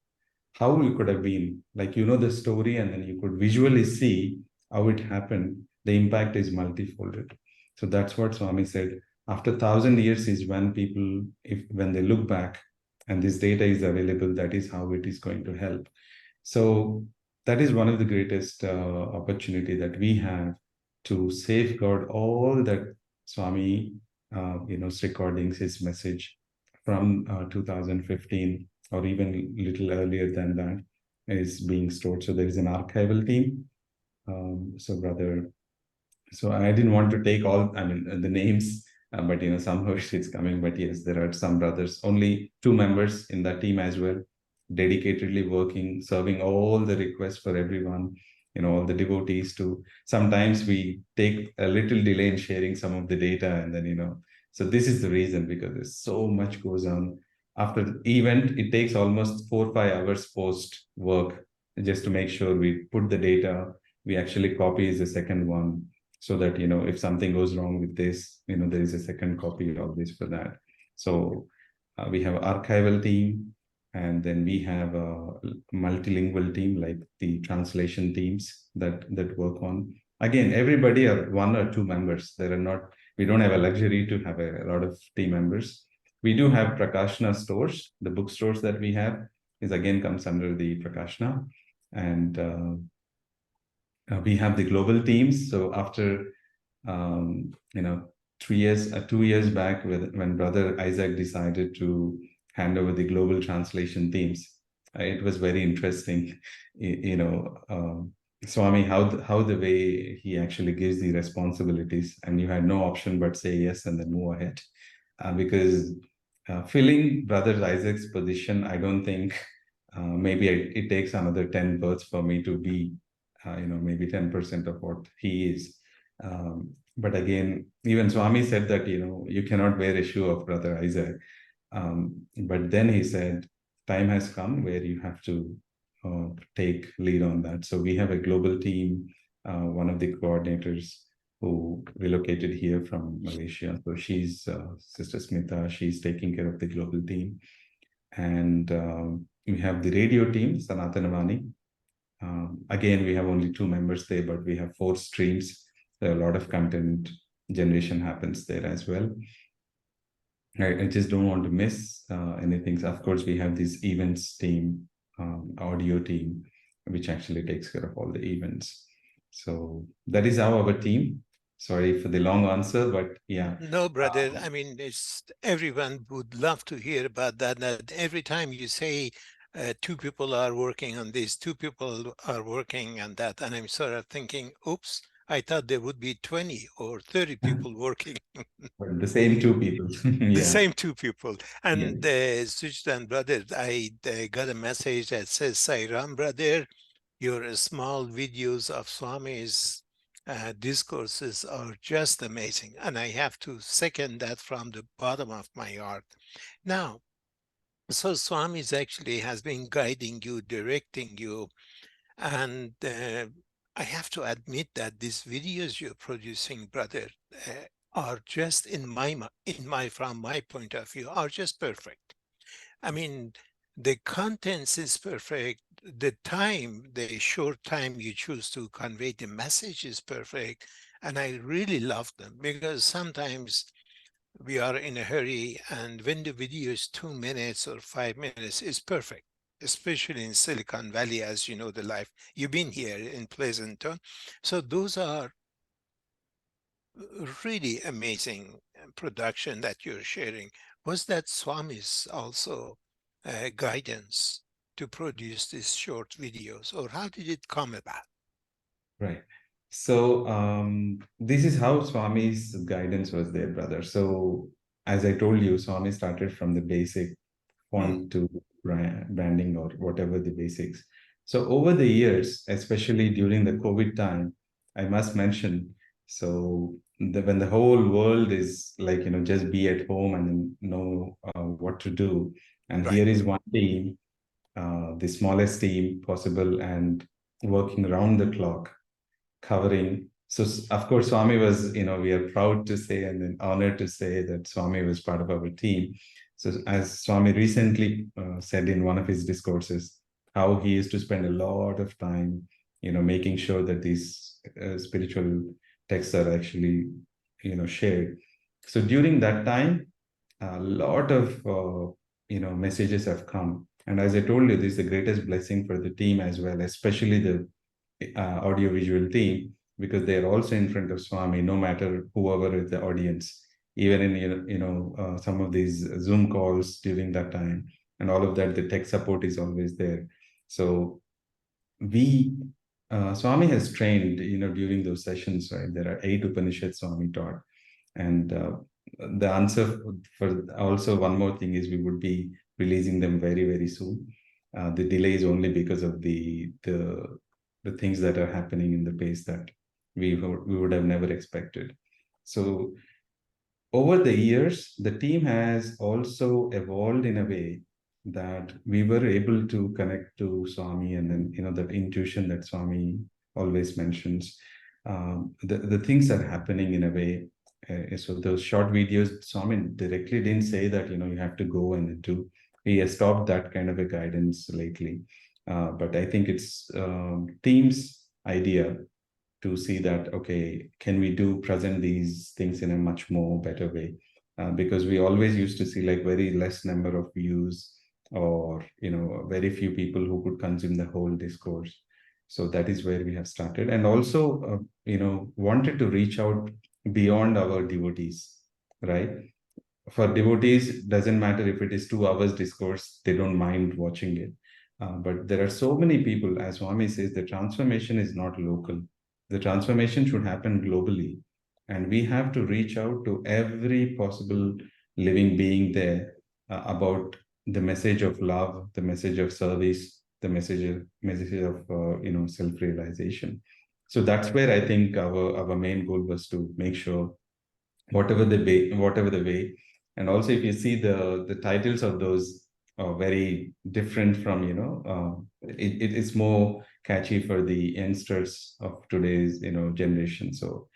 how you could have been, like, the story, and then you could visually see how it happened, the impact is multifolded. So that's what Swami said. After 1,000 years is when people, when they look back and this data is available, that is how it is going to help. So that is one of the greatest opportunity that we have to safeguard all that Swami, recordings, his message from 2015 or even little earlier than that is being stored. So there is an archival team. So I didn't want to take all, the names, but somehow it's coming. But yes, there are some brothers, only 2 members in that team as well, dedicatedly working, serving all the requests for everyone, all the devotees too. Sometimes we take a little delay in sharing some of the data, and then, so this is the reason, because there's so much goes on. After the event, it takes almost 4 or 5 hours post work just to make sure we put the data, we actually copy is the second one, so that, if something goes wrong with this, there is a second copy always for that. So we have archival team, and then we have a multilingual team, like the translation teams that work on. Again, everybody are 1 or 2 members. We don't have a luxury to have a lot of team members. We do have Prakashana stores. The bookstores that we have is again comes under the Prakashana. And we have the global teams. So after 2 years back, when Brother Isaac decided to hand over the global translation teams, it was very interesting. Swami, how the way he actually gives the responsibilities, and you had no option but say yes and then move ahead, because filling Brother Isaac's position, I don't think maybe it takes another 10 births for me to be maybe 10% of what he is. But again, even Swami said that, you cannot wear a shoe of Brother Isaac. But then he said, time has come where you have to take lead on that. So we have a global team, one of the coordinators who relocated here from Malaysia. So she's Sister Smita, she's taking care of the global team. And we have the radio team, Sanathana Vani. Again, we have only 2 members there, but we have 4 streams. So a lot of content generation happens there as well. I just don't want to miss anything. So of course, we have this events team, audio team, which actually takes care of all the events. So that is our team. Sorry for the long answer, but yeah. No, brother. It's everyone would love to hear about that. That every time you say 2 people are working on this, 2 people are working on that, and I'm sort of thinking, oops, I thought there would be 20 or 30 people working. But the same two people. The Yeah. same two people. Yeah. And Suchetan brother, I got a message that says, Sai Ram brother, your small videos of Swami's discourses are just amazing. And I have to second that from the bottom of my heart. Now, so Swami's actually has been guiding you, directing you, and I have to admit that these videos you're producing, brother, are just from my point of view, are just perfect. I mean, the contents is perfect. The time, the short time you choose to convey the message is perfect. And I really love them because sometimes we are in a hurry, and when the video is 2 minutes or 5 minutes, it's perfect, especially in Silicon Valley, as you know the life. You've been here in Pleasanton. So those are really amazing production that you're sharing. Was that Swami's also guidance to produce these short videos, or how did it come about? Right. So this is how Swami's guidance was there, brother. So as I told you, Swami started from the basic Mm, font to branding or whatever the basics. So over the years, especially during the COVID time, I must mention, so when the whole world is like, just be at home and know what to do. And right. here is one team, the smallest team possible, and working around the clock covering. So of course, Swami was, we are proud to say and then honored to say that Swami was part of our team. So as Swami recently said in one of his discourses, how he used to spend a lot of time, making sure that these spiritual texts are actually, shared. So during that time, a lot of, messages have come. And as I told you, this is the greatest blessing for the team as well, especially the audiovisual team, because they are also in front of Swami, no matter whoever is the audience, even in some of these Zoom calls during that time, and all of that, the tech support is always there. So we Swami has trained, during those sessions, right? There are 8 Upanishads Swami taught, and the answer for also one more thing is we would be releasing them very very soon. The delay is only because of the things that are happening in the pace that we would have never expected. So over the years, the team has also evolved in a way that we were able to connect to Swami, and then that intuition that Swami always mentions. The things are happening in a way. So those short videos, Swami directly didn't say that you have to go and do. He has stopped that kind of a guidance lately. But I think it's team's idea to see that, okay, can we do present these things in a much more better way, because we always used to see like very less number of views, or very few people who could consume the whole discourse. So that is where we have started, and also wanted to reach out beyond our devotees, right? For devotees, doesn't matter if it is 2 hours discourse, they don't mind watching it. But there are so many people, as Swami says, the transformation is not local. The transformation should happen globally. And we have to reach out to every possible living being there, about the message of love, the message of service, the message of self-realization. So that's where I think our main goal was to make sure whatever the way. And also, if you see the titles of those are very different from, it is more catchy for the youngsters of today's generation. So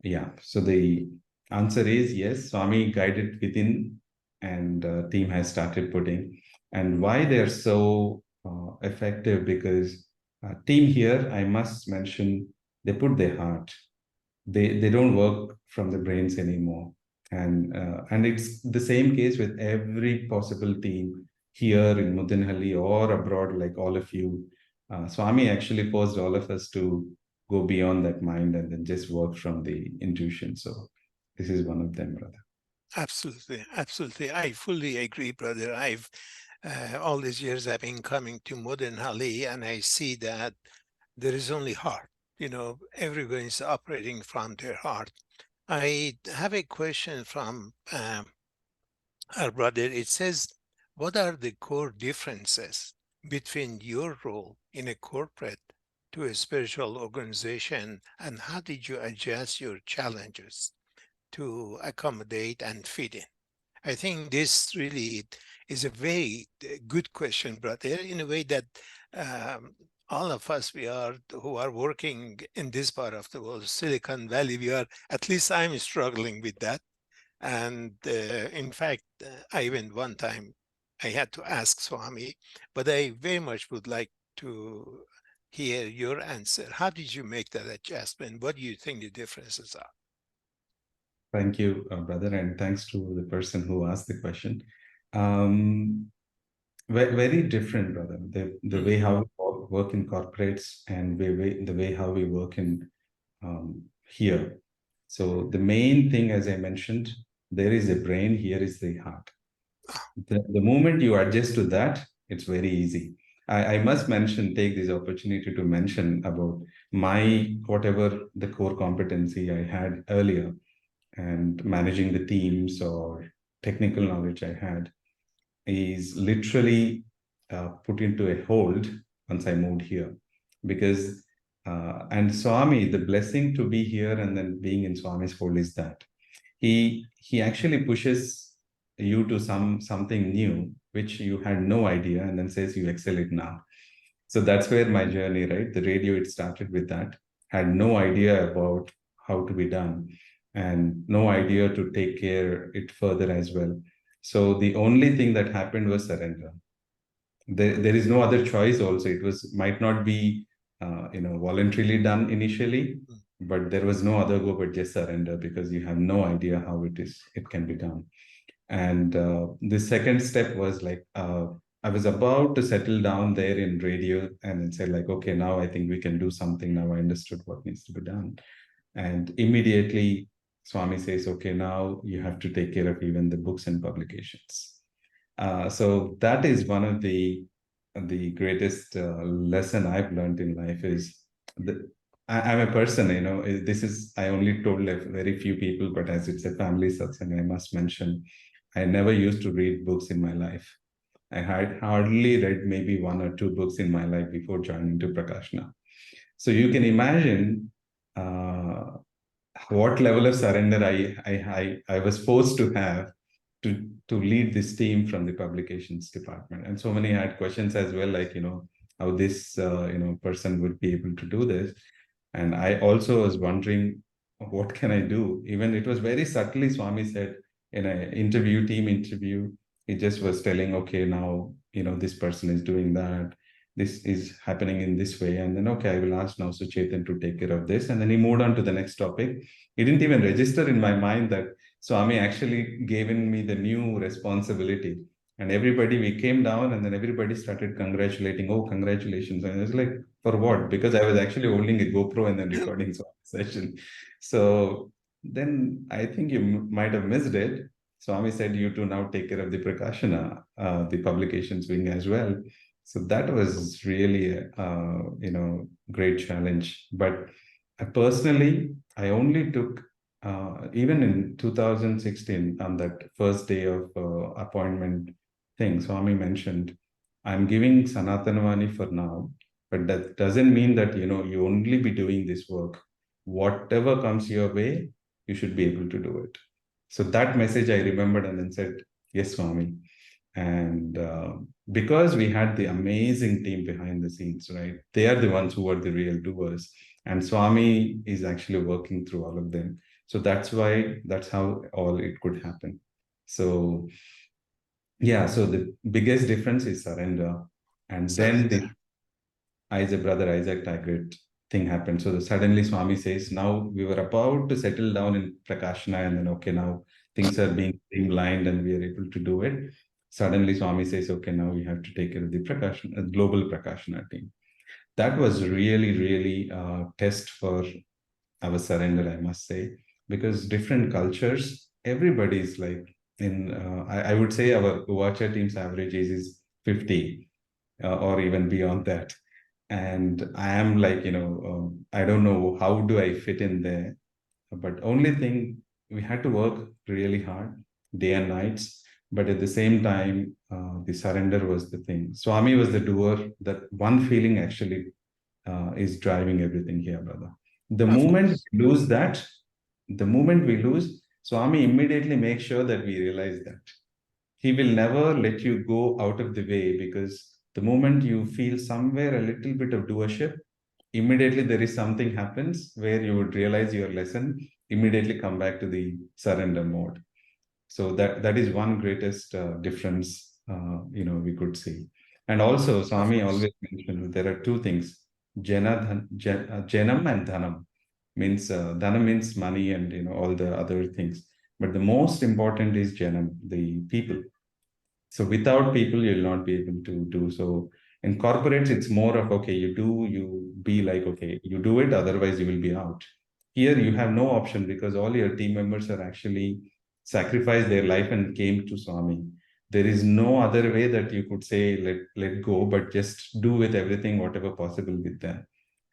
yeah, so the answer is yes, Swami guided within, and team has started putting. And why they're so effective, because team here, I must mention, they put their heart. They don't work from the brains anymore. And it's the same case with every possible team here in Muddenahalli or abroad, like all of you. Swami actually forced all of us to go beyond that mind and then just work from the intuition. So this is one of them, brother. Absolutely, absolutely. I fully agree, brother. I've all these years I've been coming to Muddenahalli, and I see that there is only heart. everyone is operating from their heart. I have a question from our brother. It says, what are the core differences between your role in a corporate to a spiritual organization, and how did you adjust your challenges to accommodate and fit in? I think this really is a very good question, brother, in a way that um, all of us who are working in this part of the world, Silicon Valley, at least I'm struggling with that. And in fact, I even one time I had to ask Swami, but I very much would like to hear your answer. How did you make that adjustment? What do you think the differences are? Thank you, brother, and thanks to the person who asked the question. Um, very different, brother. The way how we work in corporates and the way how we work in here. So the main thing, as I mentioned, there is a brain, here is the heart. The moment you adjust to that, it's very easy. I must take this opportunity to mention about whatever the core competency I had earlier and managing the teams or technical knowledge I had is literally put into a hold once I moved here. Because, and Swami, the blessing to be here and then being in Swami's fold is that he actually pushes you to something new, which you had no idea, and then says you excel it now. So that's where my journey, right? The radio, it started with that. Had no idea about how to be done and no idea to take care it further as well. So the only thing that happened was surrender. There is no other choice also. It might not be voluntarily done initially, but there was no other go but just surrender, because you have no idea how it can be done. And the second step was like, I was about to settle down there in radio and then say like, okay, now I think we can do something. Now I understood what needs to be done. And immediately Swami says, okay, now you have to take care of even the books and publications. So that is one of the greatest lesson I've learned in life is that I'm a person, I only told very few people, but as it's a family satsang, I must mention, I never used to read books in my life. I had hardly read maybe 1 or 2 books in my life before joining to Prakashana. So you can imagine what level of surrender I was forced to have to lead this team from the publications department. And so many had questions as well, like, how this person would be able to do this. And I also was wondering, what can I do? Even it was very subtly, Swami said in an team interview, he just was telling, okay, now, this person is doing that. This is happening in this way. And then, okay, I will ask now Suchetan to take care of this. And then he moved on to the next topic. It didn't even register in my mind that Swami actually given me the new responsibility. And we came down and then everybody started congratulating. Oh, congratulations. And I was like, for what? Because I was actually holding a GoPro and then recording session. So then I think you might have missed it. Swami said you to now take care of the Prakashana, the publications wing as well. So that was really a great challenge. But personally, I only took even in 2016 on that first day of appointment thing, Swami mentioned, I'm giving Sanathana Vani for now, but that doesn't mean that you only be doing this work. Whatever comes your way, you should be able to do it. So that message I remembered and then said, yes, Swami. And because we had the amazing team behind the scenes, right? They are the ones who are the real doers. And Swami is actually working through all of them. So that's how all it could happen. So yeah, so the biggest difference is surrender. And then the Brother Isaac Taggart thing happened. So suddenly Swami says, now we were about to settle down in Prakashana, and then, okay, now things are being streamlined and we are able to do it. Suddenly Swami says, okay, now we have to take care of the Prakashana, global Prakashana team. That was really, really a test for our surrender, I must say, because different cultures, everybody's like I would say our Uvacha team's average age is 50 or even beyond that. and I am like, I don't know how do I fit in there. But only thing, we had to work really hard, day and nights. But at the same time, the surrender was the thing. Swami was the doer. That one feeling actually is driving everything here, brother. The Of moment course. we lose that, the moment we lose, Swami immediately makes sure that we realize that. He will never let you go out of the way, because the moment you feel somewhere a little bit of doership, immediately there is something happens where you would realize your lesson, immediately come back to the surrender mode. So that is one greatest difference we could see. And also Of Swami course. always mentioned there are two things: janam and dhanam. Means dhanam means money and all the other things, but the most important is janam, the people. So without people, you'll not be able to do so. In corporates, it's more of, okay, you be like, okay, you do it, otherwise you will be out. Here, you have no option, because all your team members are actually sacrificed their life and came to Swami. There is no other way that you could say, let go, but just do with everything, whatever possible with them.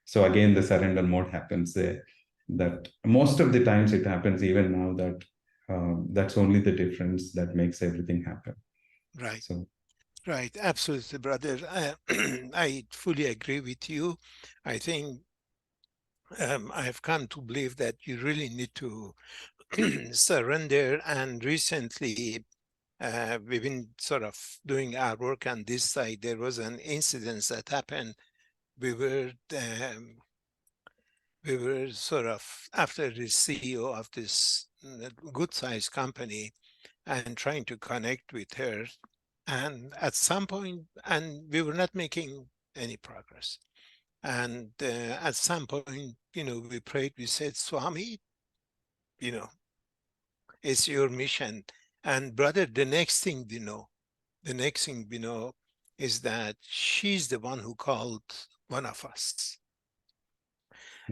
So again, the surrender mode happens there. That most of the times it happens even now, that that's only the difference that makes everything happen. Right. So Right. Absolutely, brother. I fully agree with you. I think I have come to believe that you really need to surrender. And recently, we've been sort of doing our work on this side. There was an incident that happened. We were um, we were sort of after the CEO of this good-sized company and trying to connect with her. And at some point, and we were not making any progress. And at some point, we prayed, we said, Swami, you know, it's your mission. And brother, the next thing we know is that she's the one who called one of us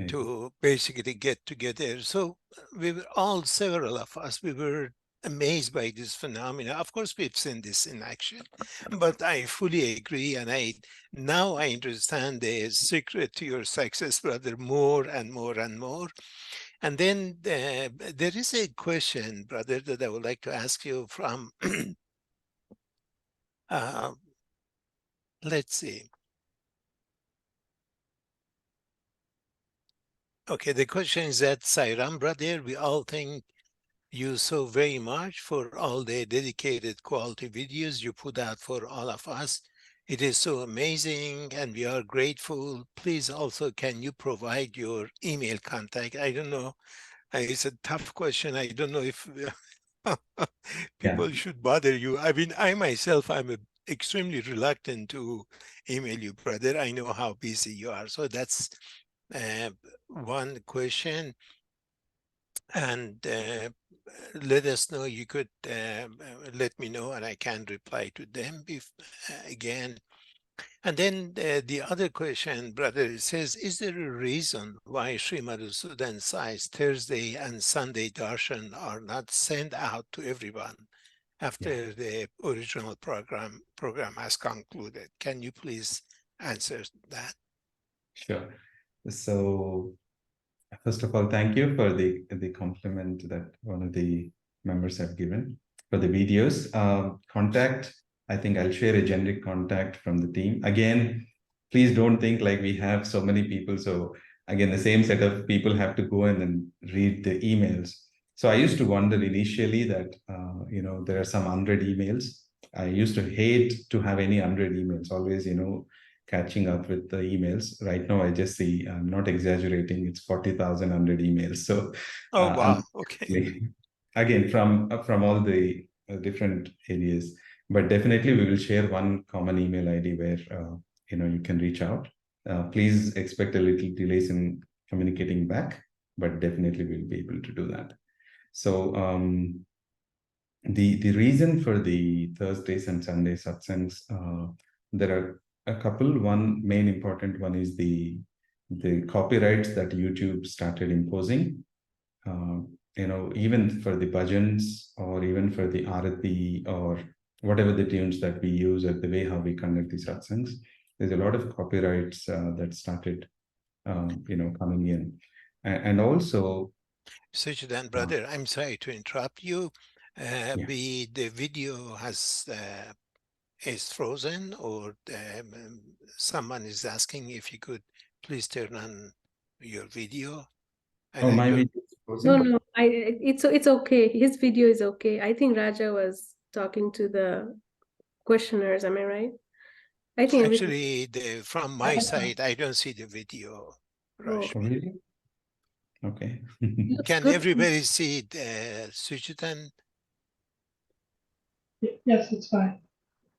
to basically get together. So we were all, several of us, we were amazed by this phenomena. Of course, we've seen this in action, but I fully agree. And now I understand the secret to your success, brother, more and more and more. And then there is a question, brother, that I would like to ask you from, uh, let's see. Okay, the question is that, Sairam, brother, we all thank you so very much for all the dedicated quality videos you put out for all of us. It is so amazing and we are grateful. Please also, can you provide your email contact? I don't know. It's a tough question. I don't know if yeah, people should bother you. I mean, I myself, extremely reluctant to email you, brother. I know how busy you are. So that's uh, one question. And let us know. You could let me know and I can reply to them again. And then the other question, brother, it says, is there a reason why Sri Madhusudan Sai's Thursday and Sunday darshan are not sent out to everyone yeah, after the original program has concluded? Can you please answer that? sure. So first of all, thank you for the compliment that one of the members have given for the videos. Contact, I think I'll share a generic contact from the team. Again, please don't think like we have so many people. So again, the same set of people have to go in and read the emails. So I used to wonder initially that, there are some 100 emails. I used to hate to have any 100 emails, always, catching up with the emails. Right now, I just see, I'm not exaggerating, it's 40,000 emails. So, Oh, wow. Okay. unfortunately, again, from all the different areas, but definitely we will share one common email ID where, you can reach out. Please expect a little delays in communicating back, but definitely we'll be able to do that. So, the reason for the Thursdays and Sunday satsangs, there are a couple. One main important one is the copyrights that YouTube started imposing. Even for the bhajans or even for the arati or whatever the tunes that we use or the way how we conduct the satsangs, there's a lot of copyrights that started, coming in. And also, Suchetan, brother, I'm sorry to interrupt you. Yeah. The video is frozen, or someone is asking if you could please turn on your video. And oh, I my don't- video is frozen? No, it's okay. His video is okay. I think Raja was talking to the questioners. Am I right? I think everything. Actually, from my side, I don't see the video, Oh, Rashmi. Oh, really? Okay. looks Can good. everybody see it, Suchetan? Yes, it's fine.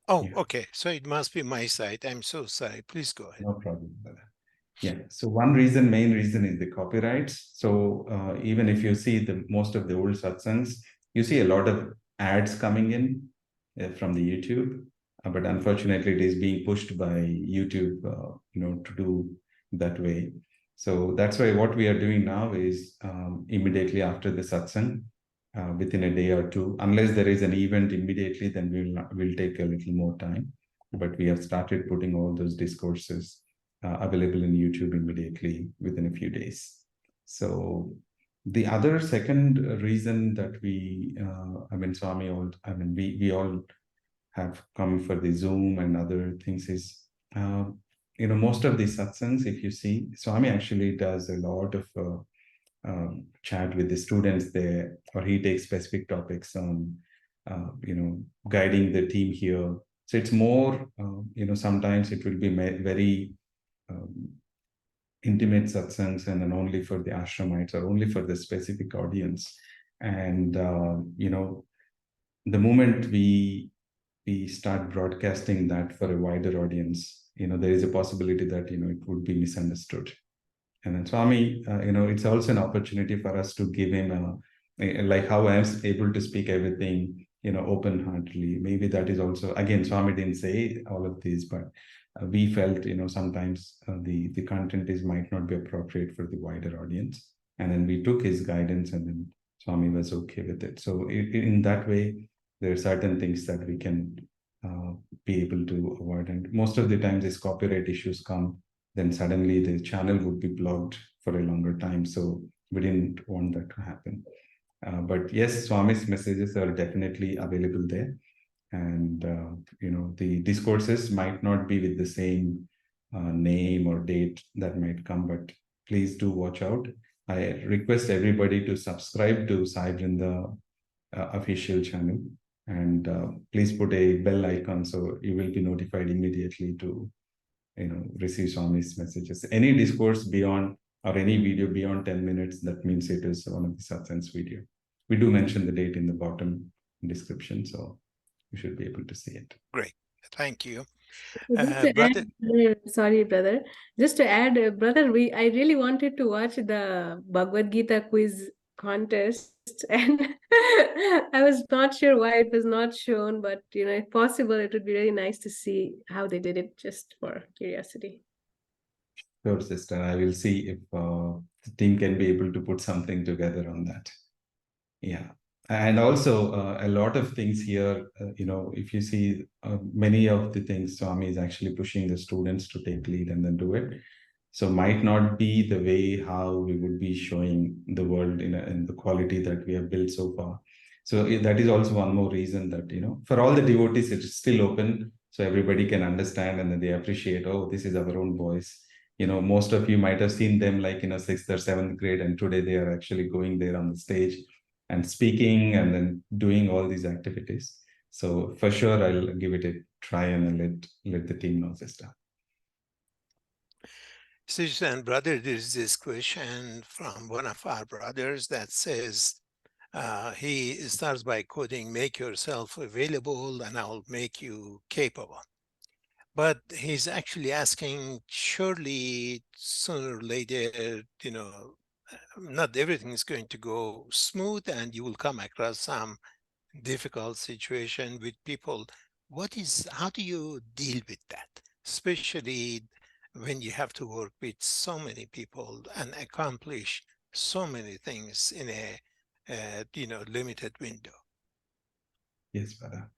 Oh, Yeah. okay. So it must be my side. I'm so sorry. Please go ahead. No problem, brother. Yeah. So main reason is the copyrights. So even if you see most of the old satsangs, you see a lot of ads coming in from the YouTube, but unfortunately, it is being pushed by YouTube, to do that way. So that's why what we are doing now is immediately after the satsang, within a day or two, unless there is an event immediately, then we'll take a little more time. But we have started putting all those discourses available in YouTube immediately within a few days. So the other second reason that Swami, we all have come for the Zoom and other things is, most of these satsangs, if you see, Swami actually does a lot of chat with the students there, or he takes specific topics on, guiding the team here. So it's more, sometimes it will be very intimate satsangs, and then only for the ashramites or only for the specific audience. And the moment we start broadcasting that for a wider audience, there is a possibility that it would be misunderstood. And then Swami, it's also an opportunity for us to give him like how I am able to speak everything, open-heartedly. Maybe that is also, again, Swami didn't say all of these, but we felt, sometimes the content might not be appropriate for the wider audience. And then we took his guidance, and then Swami was okay with it. So in that way, there are certain things that we can be able to avoid. And most of the times, these copyright issues come, then suddenly the channel would be blocked for a longer time. So we didn't want that to happen. But yes, Swami's messages are definitely available there. And, the discourses might not be with the same name or date that might come, but please do watch out. I request everybody to subscribe to Sai Vrinda official channel, and please put a bell icon so you will be notified immediately to receive Swami's messages. Any discourse beyond, or any video beyond 10 minutes, that means it is one of the satsang's video. We do mention the date in the bottom description, so you should be able to see it. Great. Thank you. Just to Brother, add, sorry, brother. Just to add, brother, I really wanted to watch the Bhagavad Gita quiz contest, and I was not sure why it was not shown. But if possible, it would be really nice to see how they did it, just for curiosity. Sure, sister. I will see if the team can be able to put something together on that. Yeah. And also a lot of things here, if you see many of the things, Swami is actually pushing the students to take lead and then do it. So might not be the way how we would be showing the world in the quality that we have built so far. So that is also one more reason that, for all the devotees, it is still open. So everybody can understand, and then they appreciate, oh, this is our own voice. Most of you might have seen them like, 6th or 7th grade, and today they are actually going there on the stage and speaking and then doing all these activities. So for sure, I'll give it a try and let the team know, sister. sister and brother, there's this question from one of our brothers that says, he starts by quoting, "Make yourself available and I'll make you capable." But he's actually asking, surely sooner or later, not everything is going to go smooth, and you will come across some difficult situation with people. How do you deal with that? Especially when you have to work with so many people and accomplish so many things in a limited window. Yes, brother.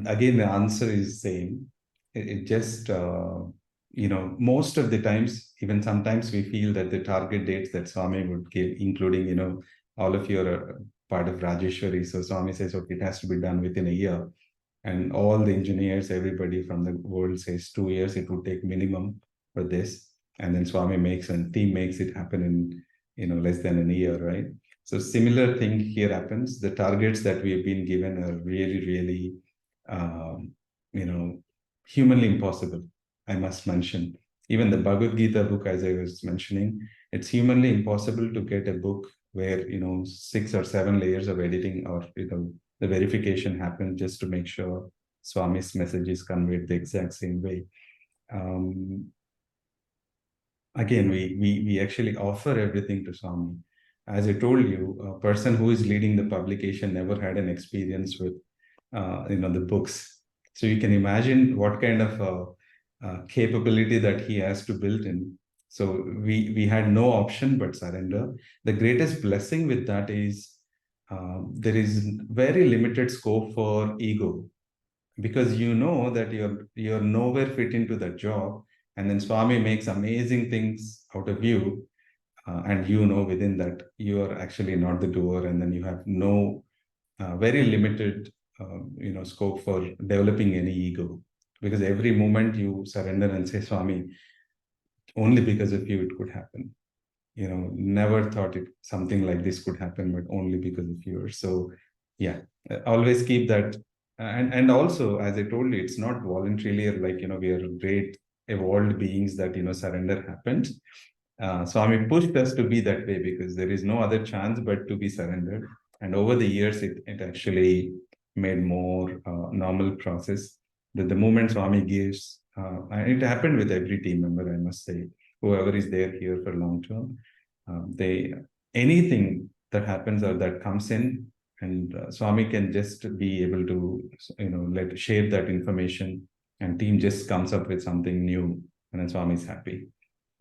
again, the answer is same. It just, most of the times, even sometimes we feel that the target dates that Swami would give, including, all of you are part of Rajeshwari. So Swami says, okay, it has to be done within a year. And all the engineers, everybody from the world says 2 years, it would take minimum for this. And then Swami makes and team makes it happen in, less than a year, right? So similar thing here happens. The targets that we have been given are really, really, um, humanly impossible, I must mention. Even the Bhagavad Gita book, as I was mentioning, it's humanly impossible to get a book where, 6 or 7 layers of editing or, the verification happens just to make sure Swami's message is conveyed the exact same way. Again, we actually offer everything to Swami. As I told you, a person who is leading the publication never had an experience with, the books. So you can imagine what kind of capability that he has to build in. So we had no option but surrender. The greatest blessing with that is there is very limited scope for ego, because you know that you're nowhere fit into that job, and then Swami makes amazing things out of you, and within that you are actually not the doer, and then you have no very limited scope for developing any ego, because every moment you surrender and say, Swami, only because of you it could happen. Never thought something like this could happen, but only because of yours. So yeah, always keep that. And also, as I told you, it's not voluntarily, or like, we are great evolved beings that, surrender happens. Swami pushed us to be that way because there is no other chance but to be surrendered. And over the years, it actually made more normal process. That the moment Swami gives, and it happened with every team member, I must say, whoever is there here for long term, anything that happens or that comes in, and Swami can just be able to, share that information, and team just comes up with something new, and then Swami is happy.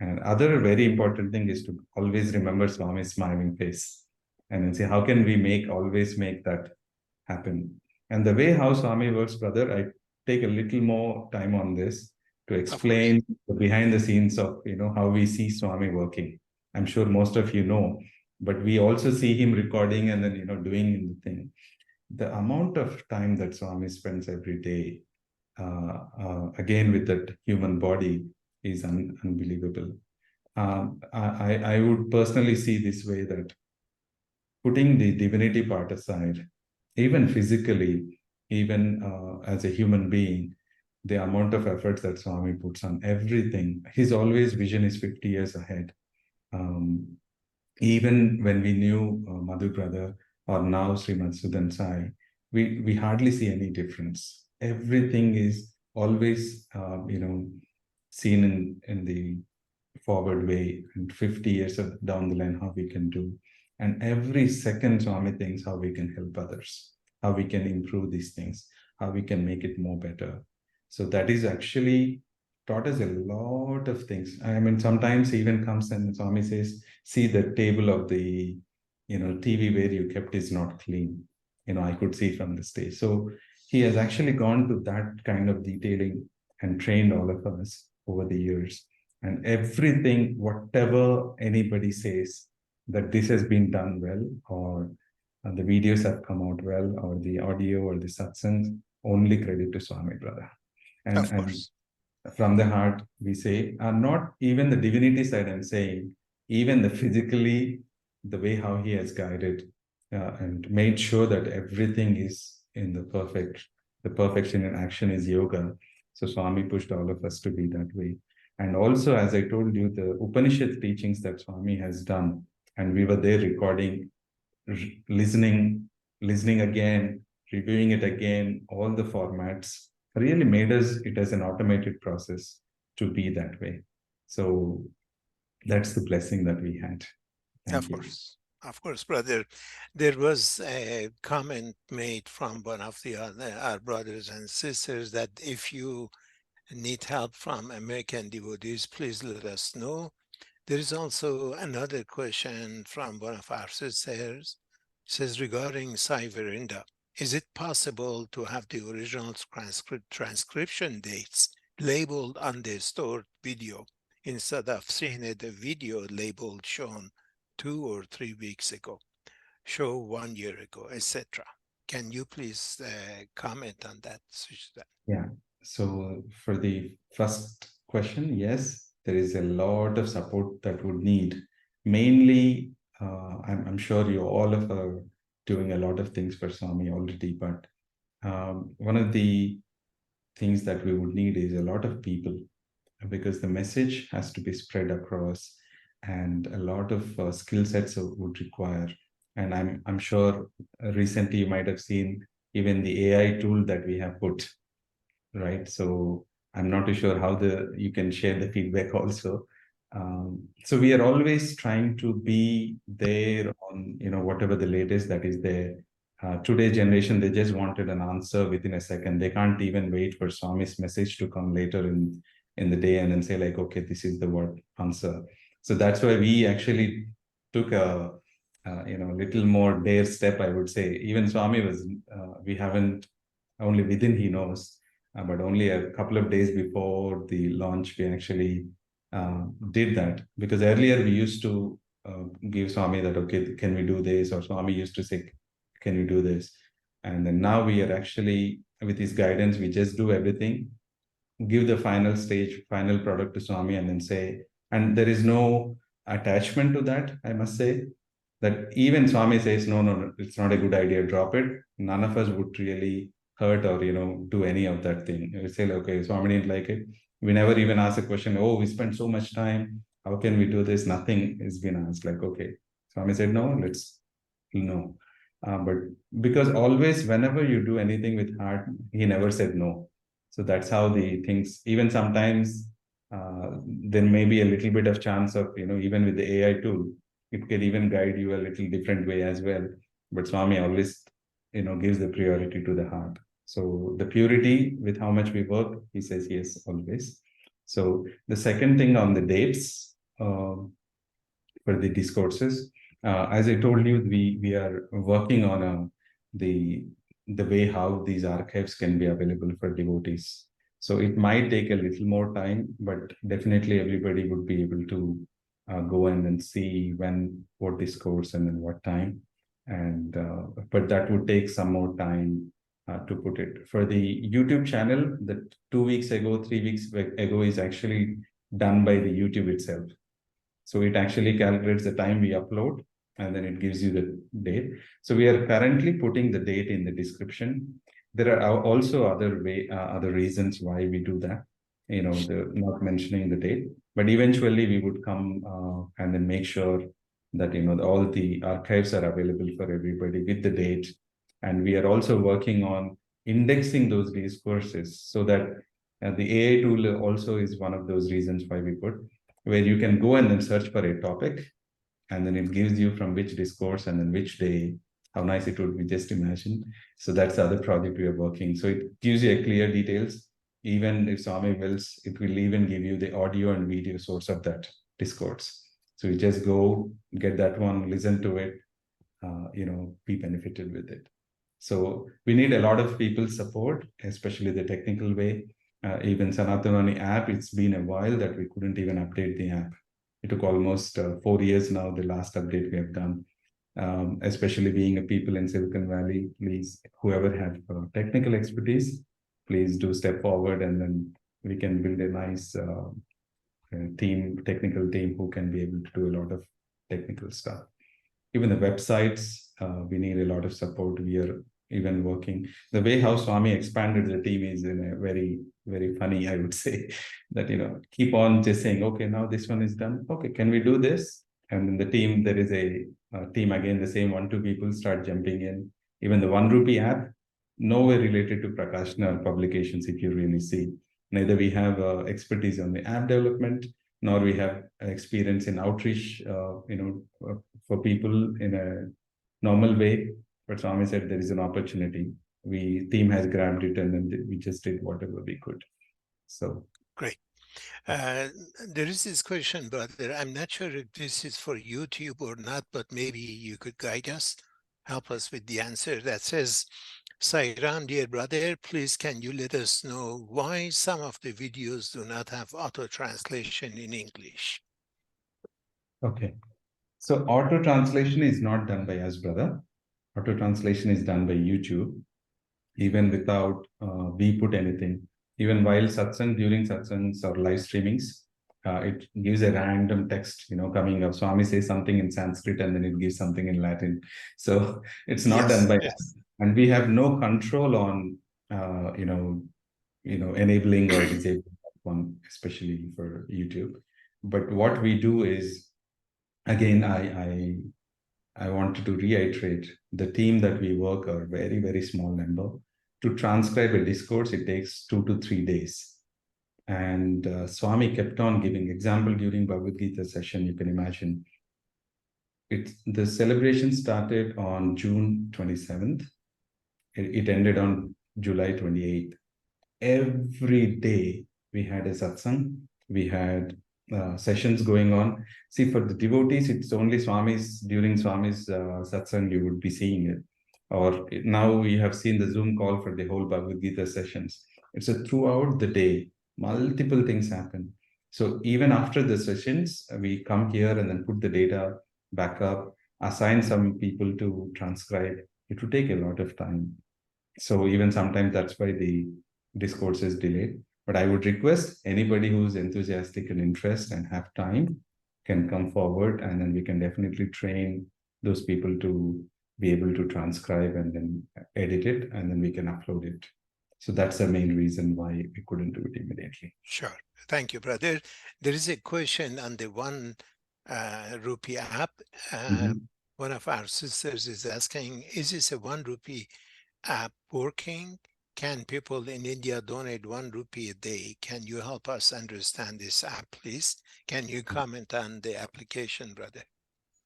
And other very important thing is to always remember Swami's smiling face, and then say, how can we always make that happen? And the way how Swami works, brother, I take a little more time on this to explain the behind the scenes of, how we see Swami working. I'm sure most of you know, but we also see him recording and then, doing the thing. The amount of time that Swami spends every day, again, with that human body is unbelievable. I would personally see this way, that putting the divinity part aside, even physically, even as a human being, the amount of efforts that Swami puts on everything, his always vision is 50 years ahead. Even when we knew Madhu brother, or now Srimad Sudan Sai, we hardly see any difference. Everything is always, seen in the forward way, and 50 years down the line, how we can do. And every second, Swami thinks how we can help others, how we can improve these things, how we can make it more better. So that is actually taught us a lot of things. I mean, sometimes he even comes and Swami says, see the table of the, TV where you kept is not clean. I could see from the stage. So he has actually gone to that kind of detailing and trained all of us over the years. And everything, whatever anybody says, that this has been done well, or the videos have come out well, or the audio or the satsang, only credit to Swami, brother. And from the heart, we say, not even the divinity side, I'm saying, even the physically, the way how he has guided and made sure that everything is in the perfection in action is yoga. So Swami pushed all of us to be that way. And also, as I told you, the Upanishad teachings that Swami has done, and we were there recording, listening again, reviewing it again, all the formats, really made it as an automated process to be that way. So that's the blessing that we had. Thank you. Of course, brother. There was a comment made from one of our brothers and sisters that if you need help from American devotees, please let us know. There is also another question from one of our sisters. It says regarding Sai Verinda. Is it possible to have the original transcription dates labeled on the stored video instead of seeing the video labeled shown 2 or 3 weeks ago, show 1 year ago, etc.? Can you please comment on that, Suchetan? Yeah. So for the first question, yes, there is a lot of support that would need. Mainly, I'm sure you all of are doing a lot of things for Swami already, but one of the things that we would need is a lot of people, because the message has to be spread across, and a lot of skill sets would require. And I'm sure recently you might have seen even the AI tool that we have put, right? So I'm not too sure how you can share the feedback also. So we are always trying to be there on, whatever the latest that is there. Today's generation, they just wanted an answer within a second. They can't even wait for Swami's message to come later in the day and then say like, okay, this is the word answer. So that's why we actually took a little more dare step, I would say. Even Swami was, we haven't, only within he knows, but only a couple of days before the launch, we actually did that. Because earlier we used to give Swami that, okay, can we do this? Or Swami used to say, can we do this? And then now we are actually, with his guidance, we just do everything, give the final stage, final product to Swami, and then say, and there is no attachment to that, I must say, that even Swami says, no, it's not a good idea, drop it. None of us would really hurt or, do any of that thing. We say, okay, Swami didn't like it. We never even ask a question, oh, we spent so much time, how can we do this? Nothing has been asked. Like, okay, Swami said, no. But because always, whenever you do anything with heart, he never said no. So that's how the things, even sometimes there may be a little bit of chance of, even with the AI tool, it can even guide you a little different way as well. But Swami always, gives the priority to the heart. So the purity with how much we work, he says yes, always. So the second thing on the dates for the discourses, as I told you, we are working on the way how these archives can be available for devotees. So it might take a little more time, but definitely everybody would be able to go and then see what discourse and then what time. And but that would take some more time to put it. For the YouTube channel, that 2 weeks ago, 3 weeks ago is actually done by the YouTube itself. So it actually calculates the time we upload, and then it gives you the date. So we are currently putting the date in the description. There are also other reasons why we do that, not mentioning the date, but eventually we would come and then make sure that, all the archives are available for everybody with the date. And we are also working on indexing those discourses so that the AI tool also is one of those reasons why we put, where you can go and then search for a topic, and then it gives you from which discourse and then which day. How nice it would be, just imagine. So that's the other project we are working. So it gives you a clear details. Even if Swami wills, it will even give you the audio and video source of that discourse. So you just go get that one, listen to it, be benefited with it. So we need a lot of people's support, especially the technical way. Even Sanathana Vani app, it's been a while that we couldn't even update the app. It took almost 4 years now, the last update we have done. Especially being a people in Silicon Valley, please, whoever have technical expertise, please do step forward, and then we can build a nice technical team who can be able to do a lot of technical stuff. Even the websites, we need a lot of support. We are even working. The way how Swami expanded the team is in a very, very funny, I would say, that, keep on just saying, okay, now this one is done. Okay, can we do this? And in the team, there is a team, again, the same 1-2 people start jumping in. Even the 1 rupee app, nowhere related to Prakashana publications, if you really see. Neither we have expertise on the app development, nor we have experience in outreach, for people in a normal way. But Swami said there is an opportunity. Team has grabbed it, and then we just did whatever we could. So great. There is this question, brother. I'm not sure if this is for YouTube or not, but maybe you could guide us. help us with the answer that says, Sai Ram, dear brother, please can you let us know why some of the videos do not have auto translation in English? Okay. So auto translation is not done by us, brother. Auto translation is done by YouTube, even without we put anything. Even while satsang, during satsangs or live streamings, it gives a random text, coming up. Swami says something in Sanskrit and then it gives something in Latin. So it's not done by us, and we have no control on, enabling or disabling that one, especially for YouTube. But what we do is, again, I wanted to reiterate, the team that we work are very, very small number. To transcribe a discourse, it takes 2 to 3 days. And Swami kept on giving example during Bhagavad Gita session. You can imagine, the celebration started on June 27th. It ended on July 28th. Every day we had a satsang. We had sessions going on. See, for the devotees, it's only Swami's, during Swami's satsang you would be seeing it. Or now we have seen the Zoom call for the whole Bhagavad Gita sessions. It's a throughout the day, multiple things happen. So even after the sessions, we come here and then put the data back up, assign some people to transcribe. It would take a lot of time. So even sometimes that's why the discourse is delayed. But I would request anybody who's enthusiastic and interest and have time can come forward, and then we can definitely train those people to be able to transcribe and then edit it, and then we can upload it. So that's the main reason why we couldn't do it immediately. Sure. Thank you, brother. There is a question on the 1 rupee app. One of our sisters is asking, is this a 1 rupee app working? Can people in India donate 1 rupee a day? Can you help us understand this app, please? Can you comment on the application, brother?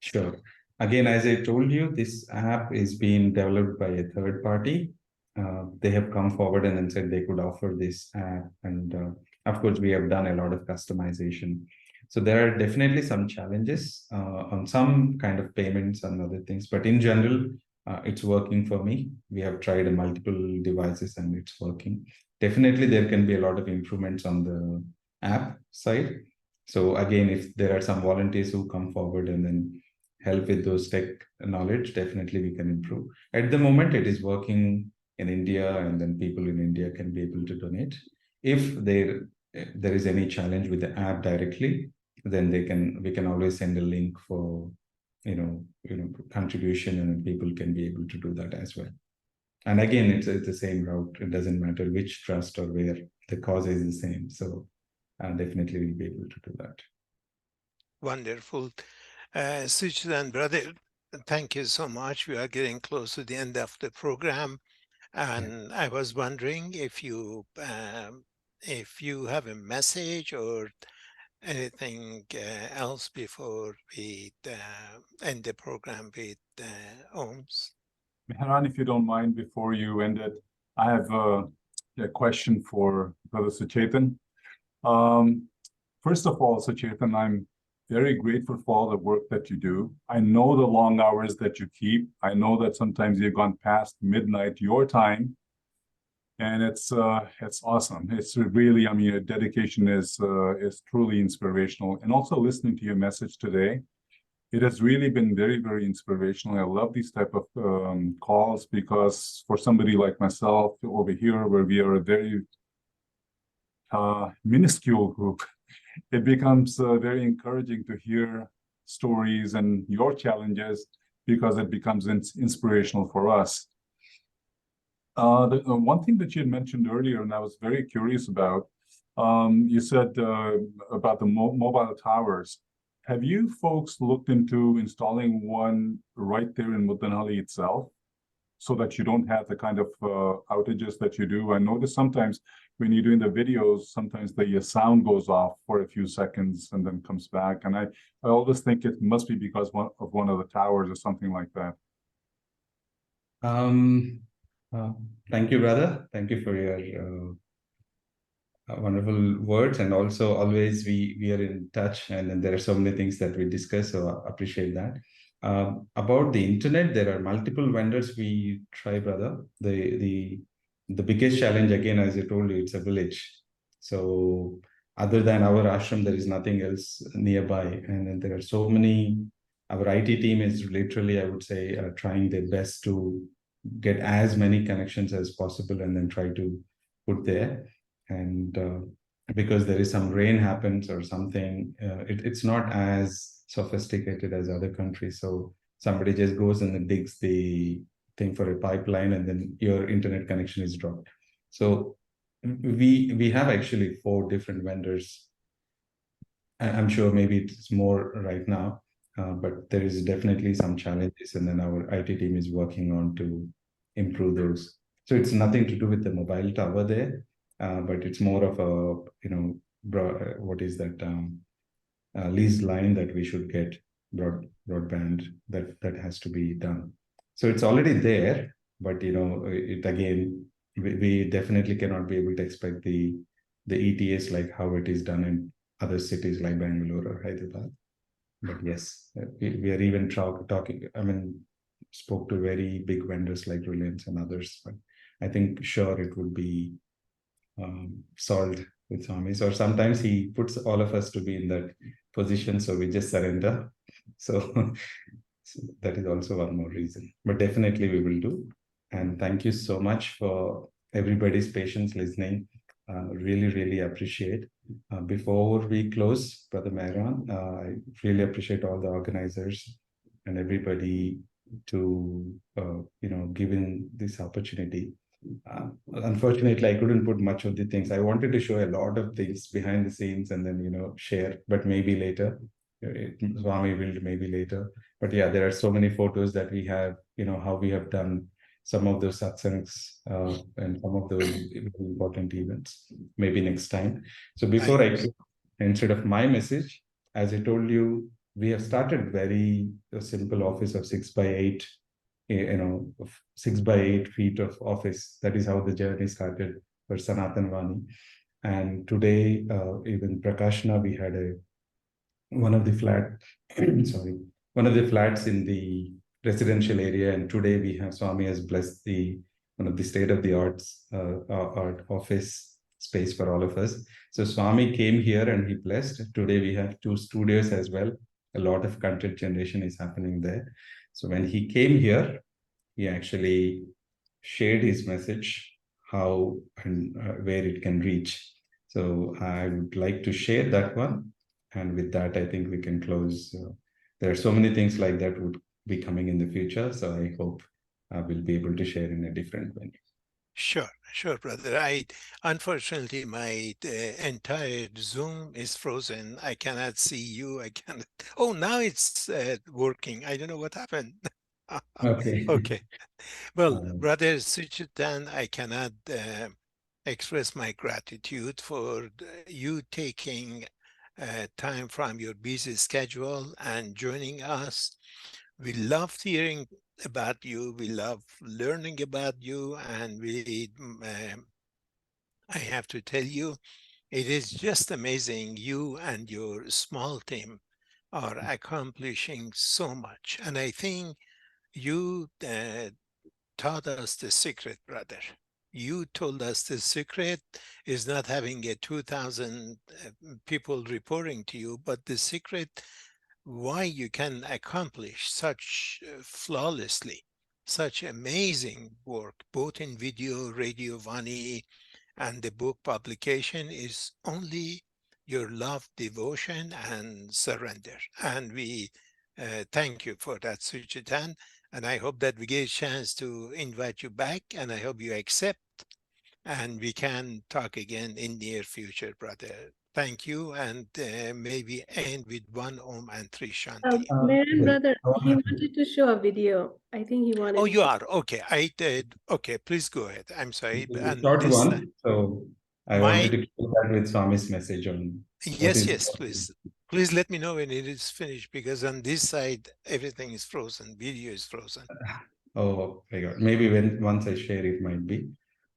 Sure. Again, as I told you, this app is being developed by a third party. They have come forward and then said they could offer this app. And of course, we have done a lot of customization. So there are definitely some challenges on some kind of payments and other things. But in general, it's working for me. We have tried multiple devices and it's working. Definitely, there can be a lot of improvements on the app side. So again, if there are some volunteers who come forward and then help with those tech knowledge, definitely we can improve. At the moment, it is working in India, and then people in India can be able to donate. If there is any challenge with the app directly, then we can always send a link for contribution, and people can be able to do that as well. And again, it's the same route. It doesn't matter which trust or where, the cause is the same. So definitely we'll be able to do that. Wonderful. Suchetan, brother, thank you so much. We are getting close to the end of the program. And I was wondering if you have a message or anything else before we end the program with Ohms. Meharan, if you don't mind, before you end it, I have a question for Brother Suchetan. First of all, Suchetan, I'm very grateful for all the work that you do. I know the long hours that you keep. I know that sometimes you've gone past midnight your time, and it's awesome. It's really, I mean, your dedication is truly inspirational. And also listening to your message today, it has really been very, very inspirational. I love these type of calls, because for somebody like myself over here, where we are a very minuscule group, it becomes very encouraging to hear stories and your challenges, because it becomes inspirational for us. The one thing that you had mentioned earlier, and I was very curious about, you said about the mobile towers. Have you folks looked into installing one right there in Muddenahalli itself, so that you don't have the kind of outages that you do? I notice sometimes when you're doing the videos, sometimes the sound goes off for a few seconds and then comes back. And I always think it must be because of one of the towers or something like that. Thank you, brother. Thank you for your wonderful words. And also always we are in touch, and there are so many things that we discuss, so I appreciate that. About the internet, there are multiple vendors we try, brother. The biggest challenge, again, as I told you, it's a village. So other than our ashram, there is nothing else nearby. And then there are so many, our IT team is literally, I would say, trying their best to get as many connections as possible and then try to put there. And because there is some rain happens or something, it's not as sophisticated as other countries. So somebody just goes and then digs the thing for a pipeline and then your internet connection is dropped. So we have actually 4 different vendors. I'm sure maybe it's more right now, but there is definitely some challenges, and then our IT team is working on to improve those. So it's nothing to do with the mobile tower there, but it's more of a, what is that, lease line that we should get broadband that has to be done. So it's already there, but it again, we definitely cannot be able to expect the ETS like how it is done in other cities like Bangalore or Hyderabad. But yes, we are even talking, I mean, spoke to very big vendors like Reliance and others, but I think sure it would be solved with Swami. Or sometimes he puts all of us to be in that position, so we just surrender. So that is also one more reason. But definitely we will do. And thank you so much for everybody's patience listening. Really, really appreciate. Before we close, Brother Mehran, I really appreciate all the organizers and everybody to given this opportunity. Unfortunately, I couldn't put much of the things. I wanted to show a lot of things behind the scenes and then share, but maybe later. Swami will maybe later. But yeah, there are so many photos that we have. How we have done some of those satsangs and some of those important events. Maybe next time. So before instead of my message, as I told you, we have started a simple office of 6x8. 6x8 feet of office. That is how the journey started for Sanathana Vani. And today, even Prakashana, we had one of the flats in the residential area. And today we have Swami has blessed one of the state-of-the-art art office space for all of us. So Swami came here and he blessed. Today we have 2 studios as well. A lot of content generation is happening there. So when he came here, he actually shared his message, how and where it can reach. So I would like to share that one. And with that, I think we can close. There are so many things like that would be coming in the future. So I hope I will be able to share in a different venue. Sure, brother. Unfortunately, my entire Zoom is frozen. I cannot see you. I cannot. Oh, now it's working. I don't know what happened. Okay. Okay. Well, Brother Suchetan, I cannot express my gratitude for you taking time from your busy schedule and joining us. We loved hearing about you. We love learning about you. And I have to tell you, it is just amazing. You and your small team are accomplishing so much. And I think you taught us the secret, brother. You told us the secret is not having a 2,000 people reporting to you, but the secret why you can accomplish such flawlessly, such amazing work, both in video, radio, Vani, and the book publication is only your love, devotion, and surrender. And we thank you for that, Suchetan. And I hope that we get a chance to invite you back, and I hope you accept, and we can talk again in near future, brother. Thank you, and maybe end with 1 Om and 3 Shanti. Mehran brother, he wanted to show a video. I think he wanted. Oh, you are okay. I did. Okay, please go ahead. I'm sorry. And short one. So I wanted to keep that with Swami's message on. Yes, please. Please let me know when it is finished, because on this side everything is frozen. Video is frozen. Oh my God. Maybe once I share it might be.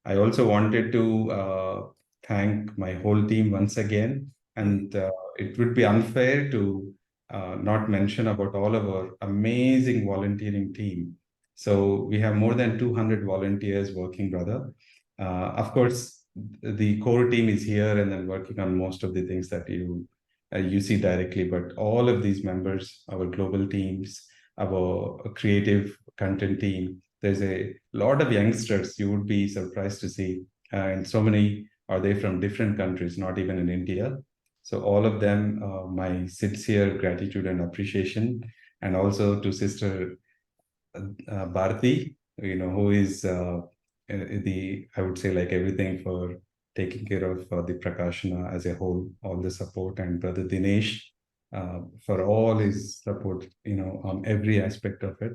I also wanted to thank my whole team once again. And it would be unfair to not mention about all of our amazing volunteering team. So we have more than 200 volunteers working, brother. Of course, the core team is here and then working on most of the things that you see directly, but all of these members, our global teams, our creative content team, there's a lot of youngsters you would be surprised to see, and so many are they from different countries, not even in India. So all of them, my sincere gratitude and appreciation, and also to Sister Bharati, who is I would say like everything for taking care of the Prakashana as a whole, all the support, and Brother Dinesh for all his support, on every aspect of it.